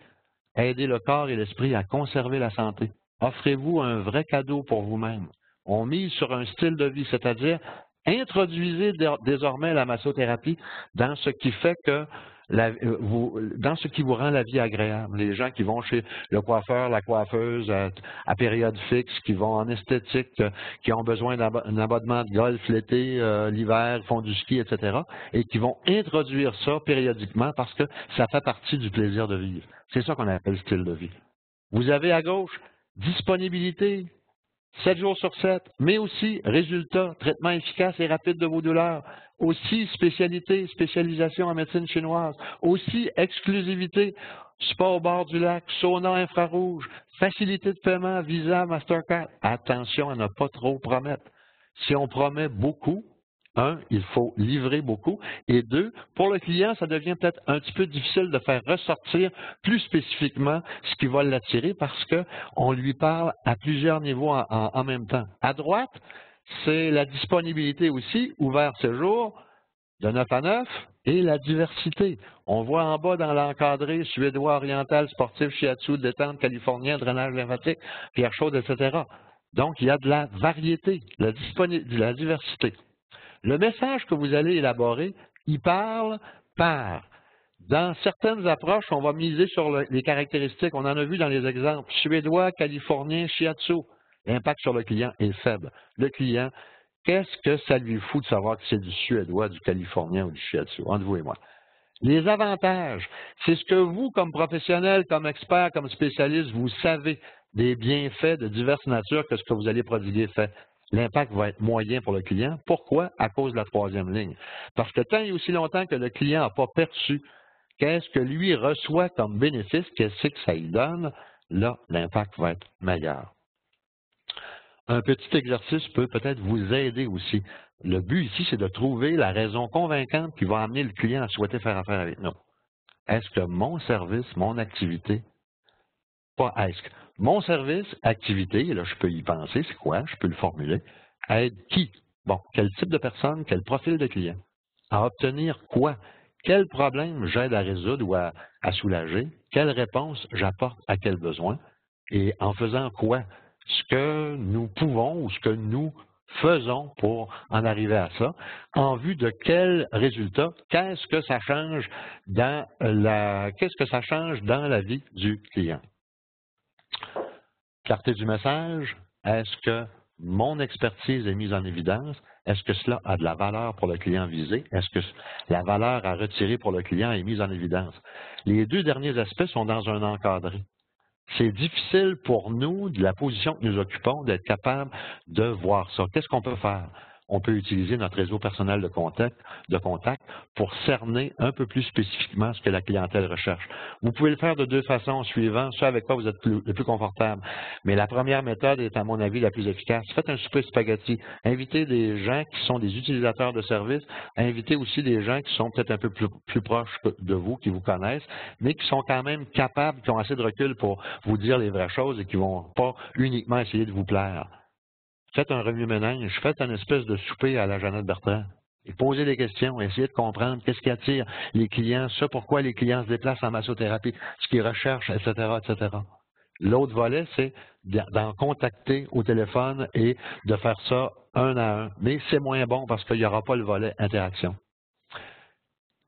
Aider le corps et l'esprit à conserver la santé. Offrez-vous un vrai cadeau pour vous-même. On mise sur un style de vie, c'est-à-dire introduisez désormais la massothérapie dans ce qui fait que dans ce qui vous rend la vie agréable. Les gens qui vont chez le coiffeur, la coiffeuse à période fixe, qui vont en esthétique, qui ont besoin d'un abonnement de golf l'été, l'hiver, font du ski, etc., et qui vont introduire ça périodiquement parce que ça fait partie du plaisir de vivre. C'est ça qu'on appelle style de vie. Vous avez à gauche disponibilité, 7 jours sur 7, mais aussi résultat, traitement efficace et rapide de vos douleurs, aussi spécialité, spécialisation en médecine chinoise, aussi exclusivité, spa au bord du lac, sauna infrarouge, facilité de paiement, Visa, Mastercard. Attention à ne pas trop promettre. Si on promet beaucoup, un, il faut livrer beaucoup. Et deux, pour le client, ça devient peut-être un petit peu difficile de faire ressortir plus spécifiquement ce qui va l'attirer parce qu'on lui parle à plusieurs niveaux en même temps. À droite, c'est la disponibilité aussi, ouvert séjour, de 9 à 9, et la diversité. On voit en bas dans l'encadré suédois, oriental, sportif, shiatsu, détente, californien, drainage lymphatique, pierre chaude, etc. Donc, il y a de la variété, de la diversité. Le message que vous allez élaborer, il parle par. Dans certaines approches, on va miser sur les caractéristiques. On en a vu dans les exemples. Suédois, californien, shiatsu. L'impact sur le client est faible. Le client, qu'est-ce que ça lui fout de savoir que c'est du suédois, du californien ou du shiatsu, entre vous et moi? Les avantages, c'est ce que vous, comme professionnel, comme expert, comme spécialiste, vous savez des bienfaits de diverses natures que ce que vous allez prodiguer fait. L'impact va être moyen pour le client. Pourquoi? À cause de la troisième ligne. Parce que tant et aussi longtemps que le client n'a pas perçu qu'est-ce que lui reçoit comme bénéfice, qu'est-ce que ça lui donne, là, l'impact va être meilleur. Un petit exercice peut peut-être vous aider aussi. Le but ici, c'est de trouver la raison convaincante qui va amener le client à souhaiter faire affaire avec nous. Est-ce que mon service, mon activité, pas est-ce que mon service, activité, et là je peux y penser, c'est quoi, je peux le formuler, aide qui? Bon, quel type de personne, quel profil de client? À obtenir quoi? Quel problème j'aide à résoudre ou à soulager? Quelle réponse j'apporte à quel besoin? Et en faisant quoi? Ce que nous pouvons ou ce que nous faisons pour en arriver à ça, en vue de quel résultat, qu'est-ce que ça change dans la vie du client? Clarté du message, est-ce que mon expertise est mise en évidence? Est-ce que cela a de la valeur pour le client visé? Est-ce que la valeur à retirer pour le client est mise en évidence? Les deux derniers aspects sont dans un encadré. C'est difficile pour nous, de la position que nous occupons, d'être capable de voir ça. Qu'est-ce qu'on peut faire? On peut utiliser notre réseau personnel de contact pour cerner un peu plus spécifiquement ce que la clientèle recherche. Vous pouvez le faire de deux façons suivant, ce avec quoi vous êtes le plus confortable. Mais la première méthode est, à mon avis, la plus efficace. Faites un souper spaghetti. Invitez des gens qui sont des utilisateurs de services. Invitez aussi des gens qui sont peut-être un peu plus proches de vous, qui vous connaissent, mais qui sont quand même capables, qui ont assez de recul pour vous dire les vraies choses et qui ne vont pas uniquement essayer de vous plaire. Faites un remue-ménage, faites une espèce de souper à la Jeannette Bertrand. Et posez des questions, essayez de comprendre qu'est-ce qui attire les clients, ce pourquoi les clients se déplacent en massothérapie, ce qu'ils recherchent, etc., etc. L'autre volet, c'est d'en contacter au téléphone et de faire ça un à un. Mais c'est moins bon parce qu'il n'y aura pas le volet interaction.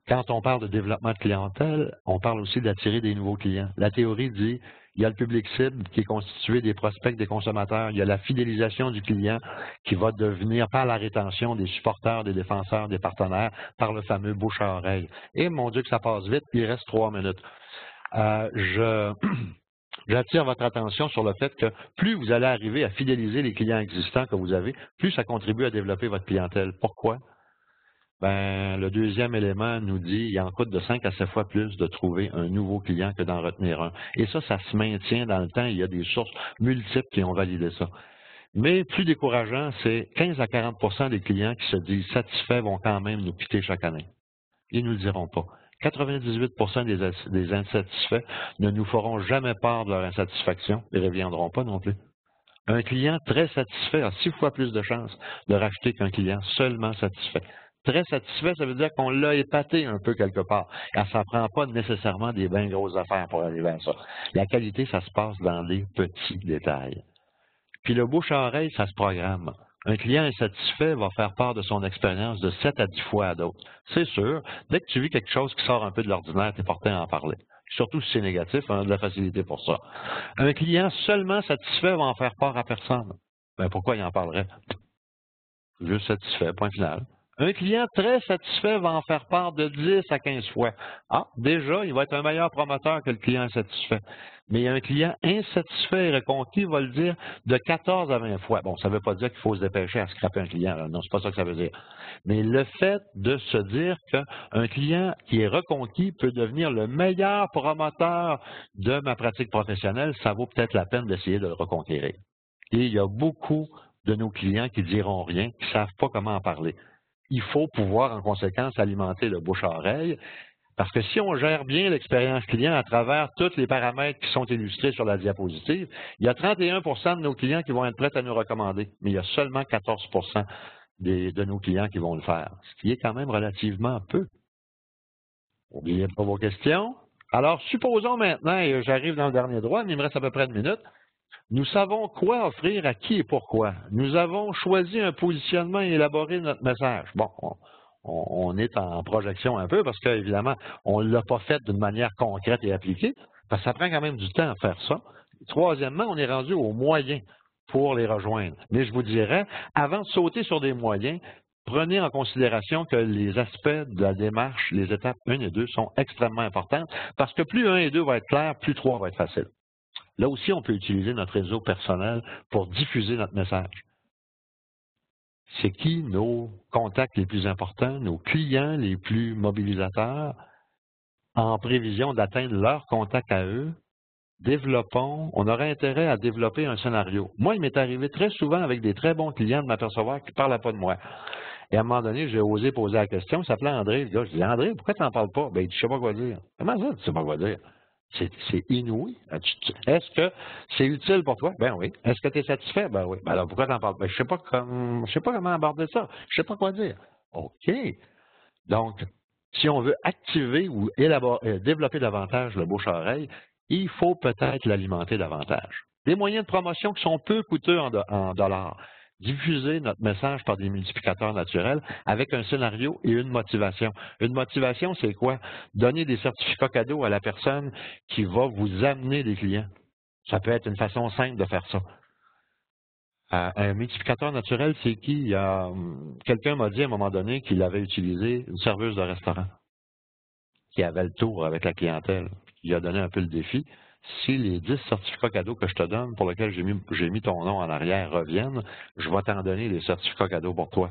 Quand on parle de développement de clientèle, on parle aussi d'attirer des nouveaux clients. La théorie dit il y a le public cible qui est constitué des prospects, des consommateurs. Il y a la fidélisation du client qui va devenir par la rétention des supporters, des défenseurs, des partenaires, par le fameux bouche à oreille. Et mon Dieu que ça passe vite, il reste 3 minutes. J'attire votre attention sur le fait que plus vous allez arriver à fidéliser les clients existants que vous avez, plus ça contribue à développer votre clientèle. Pourquoi? Ben, le deuxième élément nous dit qu'il en coûte de 5 à 7 fois plus de trouver un nouveau client que d'en retenir un. Et ça se maintient dans le temps. Il y a des sources multiples qui ont validé ça. Mais plus décourageant, c'est 15 à 40 des clients qui se disent satisfaits vont quand même nous quitter chaque année. Ils ne nous le diront pas. 98 des insatisfaits ne nous feront jamais part de leur insatisfaction et ne reviendront pas non plus. Un client très satisfait a 6 fois plus de chances de racheter qu'un client seulement satisfait. Très satisfait, ça veut dire qu'on l'a épaté un peu quelque part. Ça ne prend pas nécessairement des bien grosses affaires pour arriver à ça. La qualité, ça se passe dans les petits détails. Puis le bouche à oreille, ça se programme. Un client insatisfait va faire part de son expérience de 7 à 10 fois à d'autres. C'est sûr, dès que tu vis quelque chose qui sort un peu de l'ordinaire, tu es porté à en parler. Surtout si c'est négatif, on a de la facilité pour ça. Un client seulement satisfait va en faire part à personne. Ben pourquoi il en parlerait? Juste satisfait, point final. Un client très satisfait va en faire part de 10 à 15 fois. Ah, déjà, il va être un meilleur promoteur que le client insatisfait. Mais un client insatisfait et reconquis va le dire de 14 à 20 fois. Bon, ça ne veut pas dire qu'il faut se dépêcher à scraper un client. Là. Non, c'est pas ça que ça veut dire. Mais le fait de se dire qu'un client qui est reconquis peut devenir le meilleur promoteur de ma pratique professionnelle, ça vaut peut-être la peine d'essayer de le reconquérir. Et il y a beaucoup de nos clients qui diront rien, qui ne savent pas comment en parler. il faut pouvoir, en conséquence, alimenter le bouche-à-oreille. Parce que si on gère bien l'expérience client à travers tous les paramètres qui sont illustrés sur la diapositive, il y a 31 de nos clients qui vont être prêts à nous recommander, mais il y a seulement 14 de nos clients qui vont le faire, ce qui est quand même relativement peu. N'oubliez pas vos questions. Alors, supposons maintenant, et j'arrive dans le dernier droit, mais il me reste à peu près une minute, nous savons quoi offrir à qui et pourquoi. Nous avons choisi un positionnement et élaboré notre message. Bon, on est en projection un peu parce qu'évidemment, on ne l'a pas fait d'une manière concrète et appliquée, parce que ça prend quand même du temps à faire ça. Troisièmement, on est rendu aux moyens pour les rejoindre. Mais je vous dirais, avant de sauter sur des moyens, prenez en considération que les aspects de la démarche, les étapes 1 et 2 sont extrêmement importantes parce que plus 1 et 2 va être clair, plus 3 va être facile. Là aussi, on peut utiliser notre réseau personnel pour diffuser notre message. C'est qui nos contacts les plus importants, nos clients les plus mobilisateurs, en prévision d'atteindre leurs contacts à eux. Développons, on aurait intérêt à développer un scénario. Moi, il m'est arrivé très souvent avec des très bons clients de m'apercevoir qu'ils ne parlaient pas de moi. Et à un moment donné, j'ai osé poser la question, il s'appelait André, le gars. Je dis, André, pourquoi tu n'en parles pas? Ben, il dit, je ne sais pas quoi dire. Comment ça, tu ne sais pas quoi dire? C'est inouï. Est-ce que c'est utile pour toi? Ben oui. Est-ce que tu es satisfait? Ben oui. Ben alors pourquoi tu n'en parles pas? Ben, je ne sais pas comment aborder ça. Je ne sais pas quoi dire. OK. Donc, si on veut activer ou développer davantage le bouche-à-oreille, il faut peut-être l'alimenter davantage. Des moyens de promotion qui sont peu coûteux en dollars. Diffuser notre message par des multiplicateurs naturels avec un scénario et une motivation. Une motivation, c'est quoi? Donner des certificats cadeaux à la personne qui va vous amener des clients. Ça peut être une façon simple de faire ça. Un multiplicateur naturel, c'est qui? Quelqu'un m'a dit à un moment donné qu'il avait utilisé une serveuse de restaurant qui avait le tour avec la clientèle. Il a donné un peu le défi. Si les 10 certificats cadeaux que je te donne, pour lesquels j'ai mis ton nom en arrière, reviennent, je vais t'en donner les certificats cadeaux pour toi.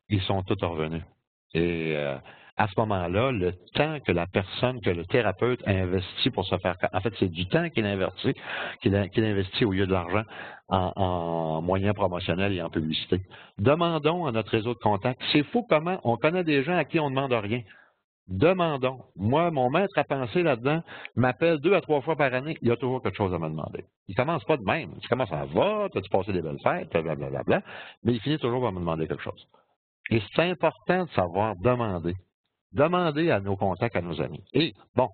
Ils sont tous revenus. Et à ce moment-là, le temps que la personne, que le thérapeute investit pour se faire... En fait, c'est du temps qu'il investit au lieu de l'argent en moyens promotionnels et en publicité. Demandons à notre réseau de contacts. C'est fou comment on connaît des gens à qui on ne demande rien. Demandons. Moi, mon maître à penser là-dedans m'appelle 2 à 3 fois par année. Il y a toujours quelque chose à me demander. Il ne commence pas de même. Il commence à va, as-tu passé des belles fêtes, blablabla, mais il finit toujours par me demander quelque chose. Et c'est important de savoir demander. Demander à nos contacts, à nos amis. Et, bon,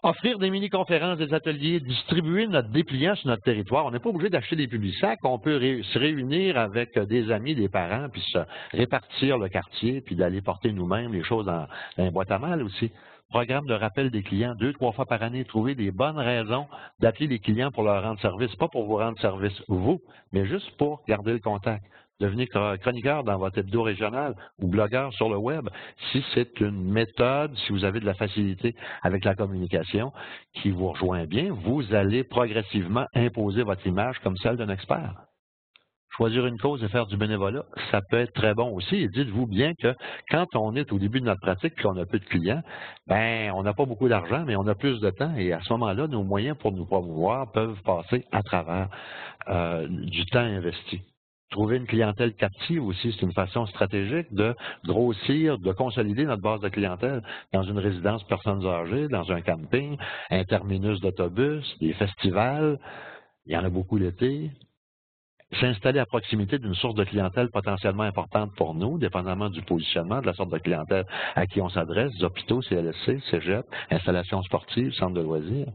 offrir des mini-conférences, des ateliers, distribuer notre dépliant sur notre territoire. On n'est pas obligé d'acheter des publisacs. On peut se réunir avec des amis, des parents, puis se répartir le quartier, puis d'aller porter nous-mêmes les choses dans une boîte à mal aussi. Programme de rappel des clients 2-3 fois par année. Trouver des bonnes raisons d'appeler les clients pour leur rendre service. Pas pour vous rendre service, vous, mais juste pour garder le contact. Devenez chroniqueur dans votre hebdo régional ou blogueur sur le web. Si c'est une méthode, si vous avez de la facilité avec la communication qui vous rejoint bien, vous allez progressivement imposer votre image comme celle d'un expert. Choisir une cause et faire du bénévolat, ça peut être très bon aussi. Et dites-vous bien que quand on est au début de notre pratique et qu'on a peu de clients, ben on n'a pas beaucoup d'argent, mais on a plus de temps. Et à ce moment-là, nos moyens pour nous promouvoir peuvent passer à travers du temps investi. Trouver une clientèle captive aussi, c'est une façon stratégique de grossir, de consolider notre base de clientèle dans une résidence personnes âgées, dans un camping, un terminus d'autobus, des festivals. Il y en a beaucoup l'été. S'installer à proximité d'une source de clientèle potentiellement importante pour nous, dépendamment du positionnement de la sorte de clientèle à qui on s'adresse, hôpitaux, CLSC, cégep, installations sportives, centres de loisirs.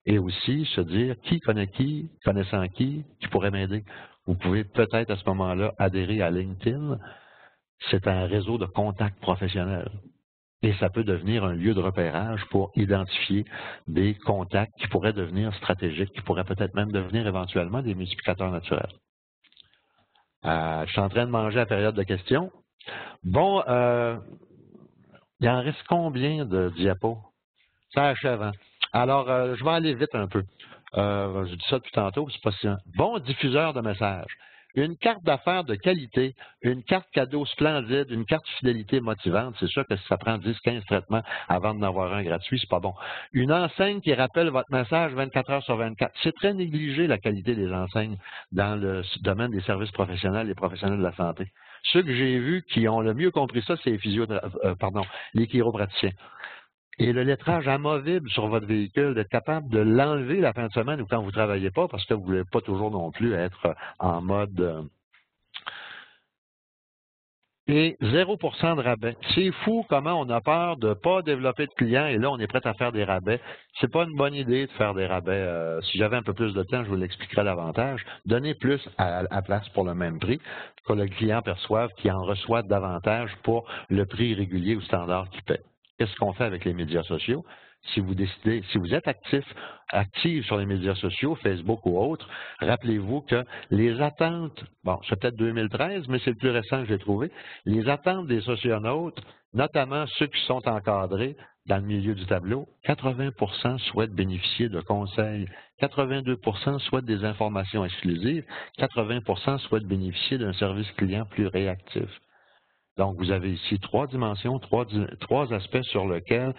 Et aussi se dire qui, connaissant qui pourrait m'aider. Vous pouvez peut-être à ce moment-là adhérer à LinkedIn. C'est un réseau de contacts professionnels. Et ça peut devenir un lieu de repérage pour identifier des contacts qui pourraient devenir stratégiques, qui pourraient peut-être même devenir éventuellement des multiplicateurs naturels. Je suis en train de manger à la période de questions. Bon, il en reste combien de diapos? Ça achève, hein? Alors, je vais aller vite un peu. Je dis ça depuis tantôt, c'est pas si... Bon diffuseur de messages. Une carte d'affaires de qualité, une carte cadeau splendide, une carte fidélité motivante, c'est sûr que si ça prend 10, 15 traitements avant d'en avoir un gratuit, c'est pas bon. Une enseigne qui rappelle votre message 24 heures sur 24. C'est très négligé la qualité des enseignes dans le domaine des services professionnels et professionnels de la santé. Ceux que j'ai vus qui ont le mieux compris ça, c'est les chiropraticiens. Et le lettrage amovible sur votre véhicule, d'être capable de l'enlever la fin de semaine ou quand vous ne travaillez pas, parce que vous ne voulez pas toujours non plus être en mode... Et 0% de rabais. C'est fou comment on a peur de ne pas développer de clients et là, on est prêt à faire des rabais. C'est pas une bonne idée de faire des rabais. Si j'avais un peu plus de temps, je vous l'expliquerais davantage. Donnez plus à place pour le même prix, que le client perçoive qu'il en reçoit davantage pour le prix régulier ou standard qu'il paie. Qu'est-ce qu'on fait avec les médias sociaux? Si vous décidez, si vous êtes actif sur les médias sociaux, Facebook ou autres, rappelez-vous que les attentes, bon, c'est peut-être 2013, mais c'est le plus récent que j'ai trouvé, les attentes des socionautes, notamment ceux qui sont encadrés dans le milieu du tableau, 80% souhaitent bénéficier de conseils, 82% souhaitent des informations exclusives, 80% souhaitent bénéficier d'un service client plus réactif. Donc, vous avez ici trois dimensions, trois aspects sur lesquels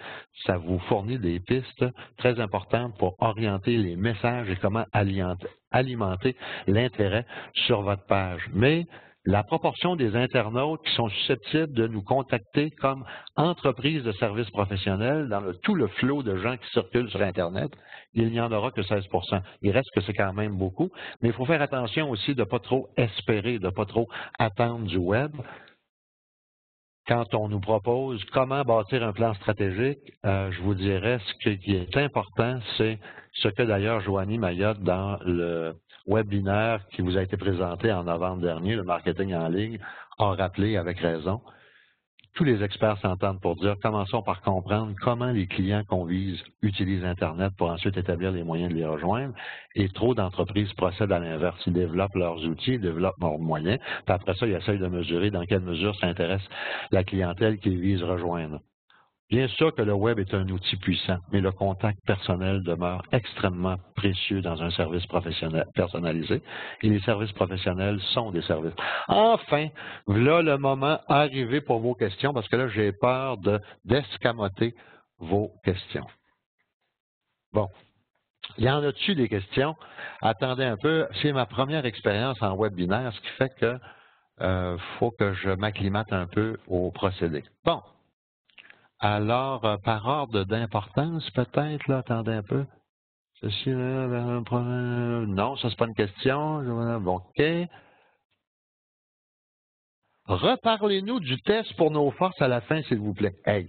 ça vous fournit des pistes très importantes pour orienter les messages et comment alimenter l'intérêt sur votre page. Mais la proportion des internautes qui sont susceptibles de nous contacter comme entreprise de services professionnels dans tout le flot de gens qui circulent sur Internet, il n'y en aura que 16%. Il reste que c'est quand même beaucoup, mais il faut faire attention aussi de ne pas trop espérer, de ne pas trop attendre du web. Quand on nous propose comment bâtir un plan stratégique, je vous dirais ce qui est important, c'est ce que d'ailleurs Joanie Mayotte dans le webinaire qui vous a été présenté en novembre dernier, le marketing en ligne, a rappelé avec raison. Tous les experts s'entendent pour dire, commençons par comprendre comment les clients qu'on vise utilisent Internet pour ensuite établir les moyens de les rejoindre. Et trop d'entreprises procèdent à l'inverse. Ils développent leurs outils, ils développent leurs moyens. Puis après ça, ils essayent de mesurer dans quelle mesure ça intéresse la clientèle qu'ils visent rejoindre. Bien sûr que le web est un outil puissant, mais le contact personnel demeure extrêmement précieux dans un service professionnel personnalisé, et les services professionnels sont des services. Enfin, voilà le moment arrivé pour vos questions, parce que là, j'ai peur d'escamoter vos questions. Bon. Il y en a-tu des questions? Attendez un peu, c'est ma première expérience en webinaire, ce qui fait que faut que je m'acclimate un peu au procédé. Bon. Alors, par ordre d'importance, peut-être, là, attendez un peu. Ceci, là, non, ça, c'est pas une question. Bon, OK. Reparlez-nous du test pour nos forces à la fin, s'il vous plaît. Hey,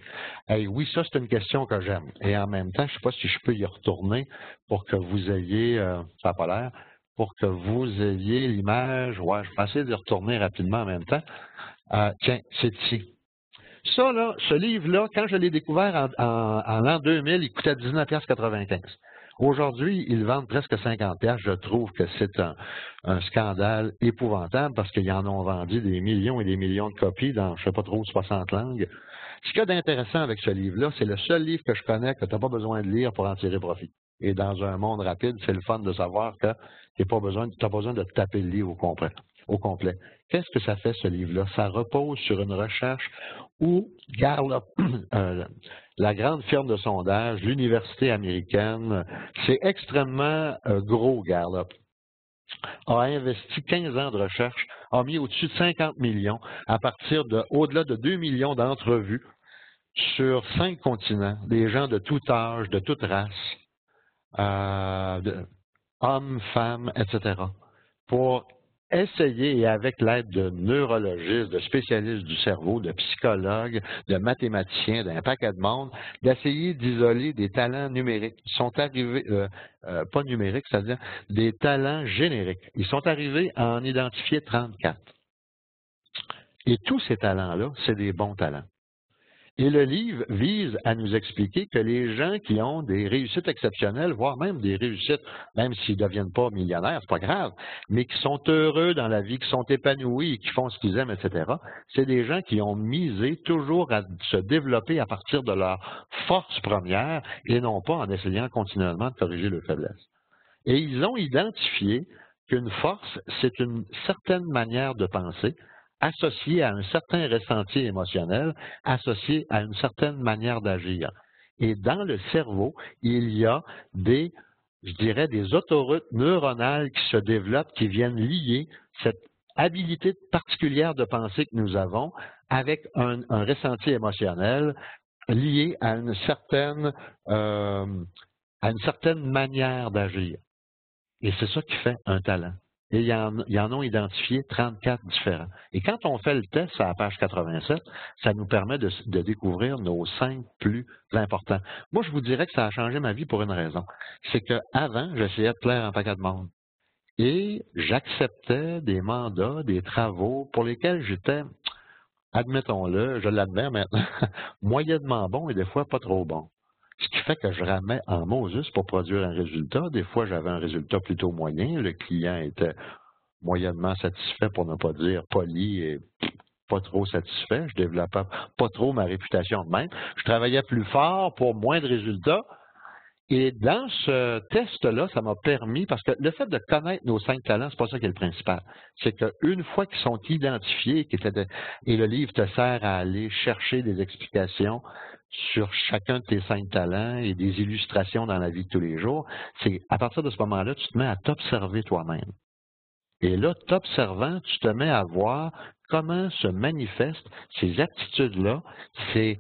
oui, ça, c'est une question que j'aime. Et en même temps, je ne sais pas si je peux y retourner pour que vous ayez, ça n'a pas l'air, pour que vous ayez l'image. Ouais, je vais essayer de retourner rapidement en même temps. Tiens, c'est ici. Ça, là, ce livre-là, quand je l'ai découvert en l'an 2000, il coûtait 19,95 $. Aujourd'hui, ils vendent presque 50 $. Je trouve que c'est un scandale épouvantable parce qu'ils en ont vendu des millions et des millions de copies dans, je ne sais pas trop, 60 langues. Ce qu'il y a d'intéressant avec ce livre-là, c'est le seul livre que je connais que tu n'as pas besoin de lire pour en tirer profit. Et dans un monde rapide, c'est le fun de savoir que tu n'as pas besoin de taper le livre au complet. Qu'est-ce que ça fait, ce livre-là? Ça repose sur une recherche où Gallup, la grande firme de sondage, l'université américaine, c'est extrêmement gros, Gallup, a investi 15 ans de recherche, a mis au-dessus de 50 millions à partir au-delà de 2 millions d'entrevues sur 5 continents, des gens de tout âge, de toute race, hommes, femmes, etc., pour essayer, et avec l'aide de neurologistes, de spécialistes du cerveau, de psychologues, de mathématiciens, d'un paquet de monde, d'essayer d'isoler des talents numériques. Ils sont arrivés, pas numériques, c'est-à-dire des talents génériques. Ils sont arrivés à en identifier 34. Et tous ces talents-là, c'est des bons talents. Et le livre vise à nous expliquer que les gens qui ont des réussites exceptionnelles, voire même des réussites, même s'ils ne deviennent pas millionnaires, c'est pas grave, mais qui sont heureux dans la vie, qui sont épanouis et qui font ce qu'ils aiment, etc., c'est des gens qui ont misé toujours à se développer à partir de leur force première et non pas en essayant continuellement de corriger leurs faiblesses. Et ils ont identifié qu'une force, c'est une certaine manière de penser associée à un certain ressenti émotionnel, associée à une certaine manière d'agir. Et dans le cerveau, il y a je dirais, des autoroutes neuronales qui se développent, qui viennent lier cette habilité particulière de penser que nous avons avec un ressenti émotionnel lié à une certaine manière d'agir. Et c'est ça qui fait un talent. Et ils en ont identifié 34 différents. Et quand on fait le test à la page 87, ça nous permet de découvrir nos 5 plus importants. Moi, je vous dirais que ça a changé ma vie pour une raison. C'est qu'avant, j'essayais de plaire un paquet de monde. Et j'acceptais des mandats, des travaux pour lesquels j'étais, admettons-le, je l'admets maintenant, moyennement bon et des fois pas trop bon. Ce qui fait que je ramais en Moses pour produire un résultat. Des fois, j'avais un résultat plutôt moyen. Le client était moyennement satisfait, pour ne pas dire poli et pas trop satisfait. Je développais pas trop ma réputation de même. Je travaillais plus fort pour moins de résultats. Et dans ce test-là, ça m'a permis, parce que le fait de connaître nos 5 talents, c'est pas ça qui est le principal. C'est qu'une fois qu'ils sont identifiés, et le livre te sert à aller chercher des explications sur chacun de tes 5 talents et des illustrations dans la vie de tous les jours, c'est à partir de ce moment-là, tu te mets à t'observer toi-même. Et là, t'observant, tu te mets à voir comment se manifestent ces aptitudes-là, ces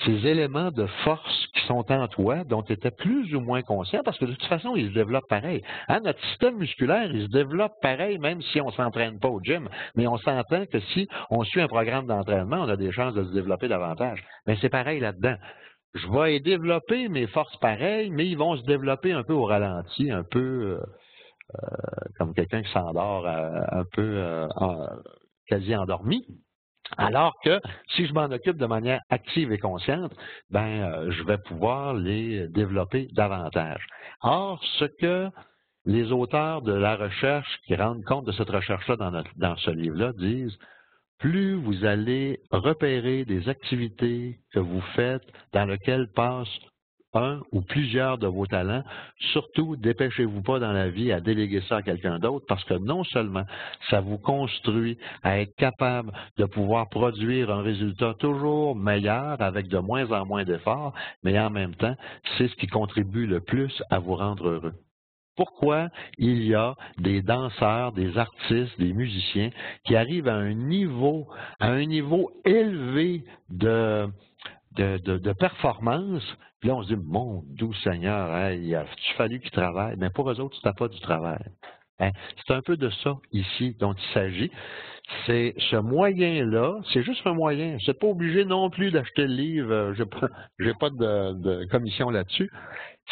éléments de force qui sont en toi, dont tu étais plus ou moins conscient, parce que de toute façon, ils se développent pareil. Hein, notre système musculaire, il se développe pareil, même si on ne s'entraîne pas au gym. Mais on s'entend que si on suit un programme d'entraînement, on a des chances de se développer davantage. Mais c'est pareil là-dedans. Je vais développer mes forces pareilles, mais ils vont se développer un peu au ralenti, un peu comme quelqu'un qui s'endort un peu quasi endormi. Alors que si je m'en occupe de manière active et consciente, je vais pouvoir les développer davantage. Or, ce que les auteurs de la recherche qui rendent compte de cette recherche-là dans ce livre-là disent, plus vous allez repérer des activités que vous faites dans lesquelles passent un ou plusieurs de vos talents, surtout dépêchez-vous pas dans la vie à déléguer ça à quelqu'un d'autre parce que non seulement ça vous construit à être capable de pouvoir produire un résultat toujours meilleur avec de moins en moins d'efforts, mais en même temps, c'est ce qui contribue le plus à vous rendre heureux. Pourquoi il y a des danseurs, des artistes, des musiciens qui arrivent à un niveau élevé de performance, puis là, on se dit, mon doux Seigneur, hein, il a-tu fallu qu'ils travaillent? Mais pour eux autres, c'était pas du travail. Hein? C'est un peu de ça ici dont il s'agit. C'est ce moyen-là, c'est juste un moyen. Vous n'êtes pas obligé non plus d'acheter le livre, j'ai pas de commission là-dessus.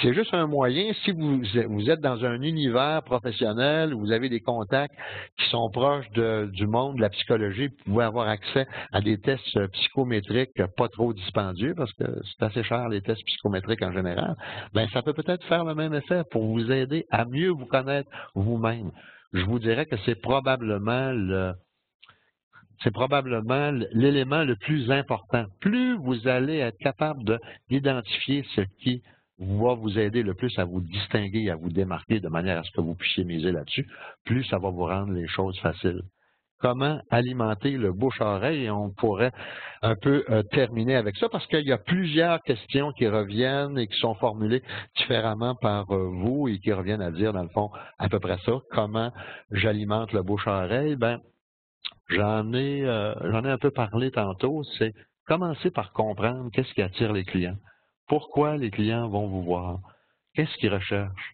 C'est juste un moyen, si vous êtes dans un univers professionnel, où vous avez des contacts qui sont proches du monde de la psychologie, vous pouvez avoir accès à des tests psychométriques pas trop dispendieux, parce que c'est assez cher les tests psychométriques en général, ça peut peut-être faire le même effet pour vous aider à mieux vous connaître vous-même. Je vous dirais que c'est probablement l'élément le plus important. Plus vous allez être capable d'identifier ce qui va vous aider le plus à vous distinguer, à vous démarquer de manière à ce que vous puissiez miser là-dessus, plus ça va vous rendre les choses faciles. Comment alimenter le bouche-oreille? Et on pourrait un peu terminer avec ça parce qu'il y a plusieurs questions qui reviennent et qui sont formulées différemment par vous et qui reviennent à dire, dans le fond, à peu près ça. Comment j'alimente le bouche-oreille? J'en ai un peu parlé tantôt, c'est commencer par comprendre qu'est-ce qui attire les clients. Pourquoi les clients vont vous voir? Qu'est-ce qu'ils recherchent?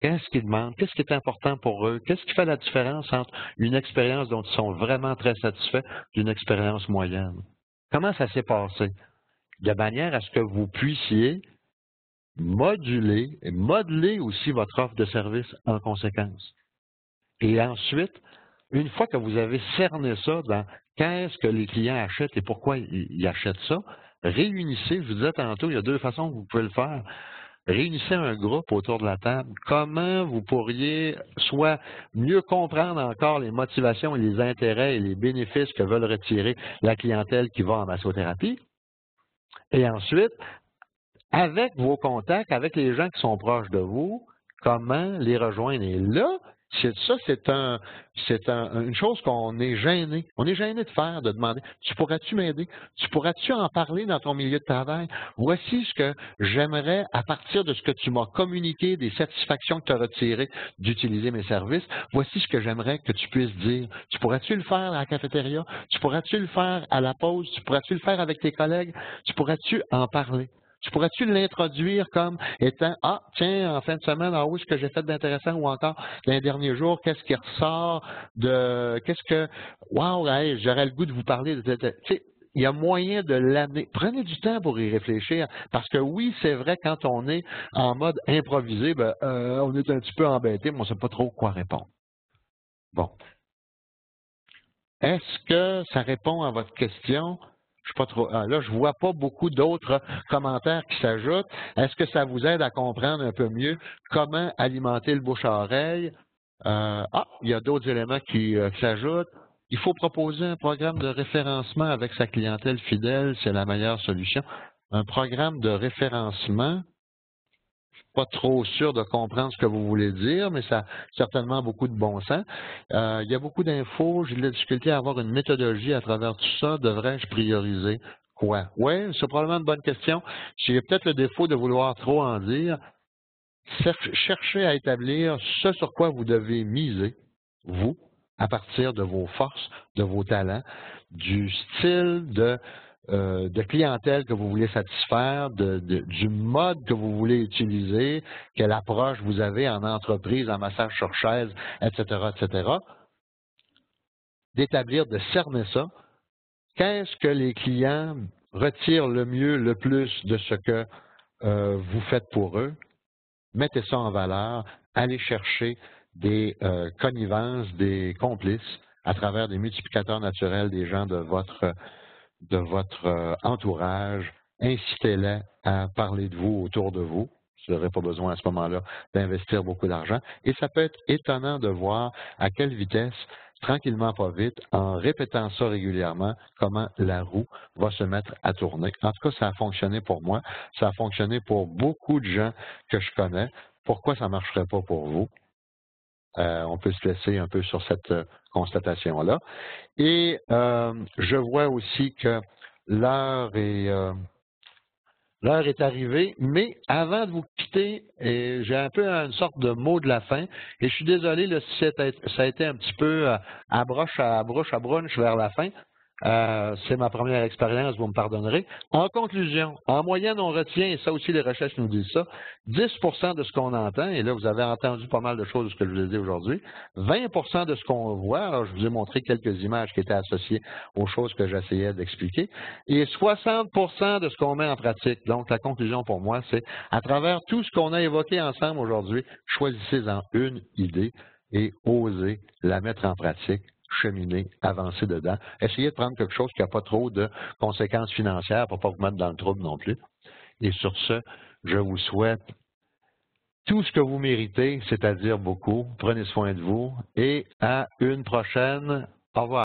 Qu'est-ce qu'ils demandent? Qu'est-ce qui est important pour eux? Qu'est-ce qui fait la différence entre une expérience dont ils sont vraiment très satisfaits d'une expérience moyenne? Comment ça s'est passé? De manière à ce que vous puissiez modeler aussi votre offre de service en conséquence. Et ensuite, une fois que vous avez cerné ça dans qu'est-ce que les clients achètent et pourquoi ils achètent ça, réunissez, je vous disais tantôt, il y a 2 façons que vous pouvez le faire. Réunissez un groupe autour de la table. Comment vous pourriez soit mieux comprendre encore les motivations et les intérêts et les bénéfices que veulent retirer la clientèle qui va en massothérapie. Et ensuite, avec vos contacts, avec les gens qui sont proches de vous, comment les rejoindre. Et là, C'est une chose qu'on est gêné. On est gêné de faire, de demander. Tu pourrais-tu m'aider? Tu pourrais-tu en parler dans ton milieu de travail? Voici ce que j'aimerais, à partir de ce que tu m'as communiqué, des satisfactions que tu as retirées d'utiliser mes services, voici ce que j'aimerais que tu puisses dire. Tu pourrais-tu le faire à la cafétéria? Tu pourrais-tu le faire à la pause? Tu pourrais-tu le faire avec tes collègues? Tu pourrais-tu en parler? Tu pourrais-tu l'introduire comme étant « Ah, tiens, en fin de semaine, ah oui, ce que j'ai fait d'intéressant » ou encore « Dans les derniers jours, qu'est-ce qui ressort de... qu'est-ce que... Wow, hey, j'aurais le goût de vous parler de... » Tu sais, il y a moyen de l'amener. Prenez du temps pour y réfléchir, parce que oui, c'est vrai, quand on est en mode improvisé, on est un petit peu embêté, mais on ne sait pas trop quoi répondre. Bon. Est-ce que ça répond à votre question? Je sais pas trop. Là, je vois pas beaucoup d'autres commentaires qui s'ajoutent. Est-ce que ça vous aide à comprendre un peu mieux comment alimenter le bouche-à-oreille? Il y a d'autres éléments qui s'ajoutent. Il faut proposer un programme de référencement avec sa clientèle fidèle, c'est la meilleure solution. Un programme de référencement, pas trop sûr de comprendre ce que vous voulez dire, mais ça a certainement beaucoup de bon sens. Il y a beaucoup d'infos, j'ai de la difficulté à avoir une méthodologie à travers tout ça. Devrais-je prioriser quoi? Oui, c'est probablement une bonne question. J'ai peut-être le défaut de vouloir trop en dire. Cherchez à établir ce sur quoi vous devez miser, vous, à partir de vos forces, de vos talents, du style de clientèle que vous voulez satisfaire, du mode que vous voulez utiliser, quelle approche vous avez en entreprise, en massage sur chaise, etc., etc. D'établir, de cerner ça. Qu'est-ce que les clients retirent le mieux, le plus de ce que vous faites pour eux? Mettez ça en valeur, allez chercher des connivences, des complices à travers des multiplicateurs naturels des gens de votre entourage, incitez-les à parler de vous autour de vous. Vous n'aurez pas besoin à ce moment-là d'investir beaucoup d'argent. Et ça peut être étonnant de voir à quelle vitesse, tranquillement pas vite, en répétant ça régulièrement, comment la roue va se mettre à tourner. En tout cas, ça a fonctionné pour moi. Ça a fonctionné pour beaucoup de gens que je connais. Pourquoi ça ne marcherait pas pour vous? On peut se laisser un peu sur cette constatation-là. Et je vois aussi que l'heure est arrivée, mais avant de vous quitter, j'ai un peu une sorte de mot de la fin, et je suis désolé là, si ça a été un petit peu à brunch vers la fin. C'est ma première expérience, vous me pardonnerez. En conclusion, en moyenne, on retient, et ça aussi les recherches nous disent ça, 10% de ce qu'on entend, et là vous avez entendu pas mal de choses de ce que je vous ai dit aujourd'hui, 20% de ce qu'on voit, alors je vous ai montré quelques images qui étaient associées aux choses que j'essayais d'expliquer, et 60% de ce qu'on met en pratique. Donc la conclusion pour moi, c'est à travers tout ce qu'on a évoqué ensemble aujourd'hui, choisissez-en une idée et osez la mettre en pratique, cheminer, avancer dedans. Essayez de prendre quelque chose qui n'a pas trop de conséquences financières pour ne pas vous mettre dans le trouble non plus. Et sur ce, je vous souhaite tout ce que vous méritez, c'est-à-dire beaucoup. Prenez soin de vous et à une prochaine. Au revoir.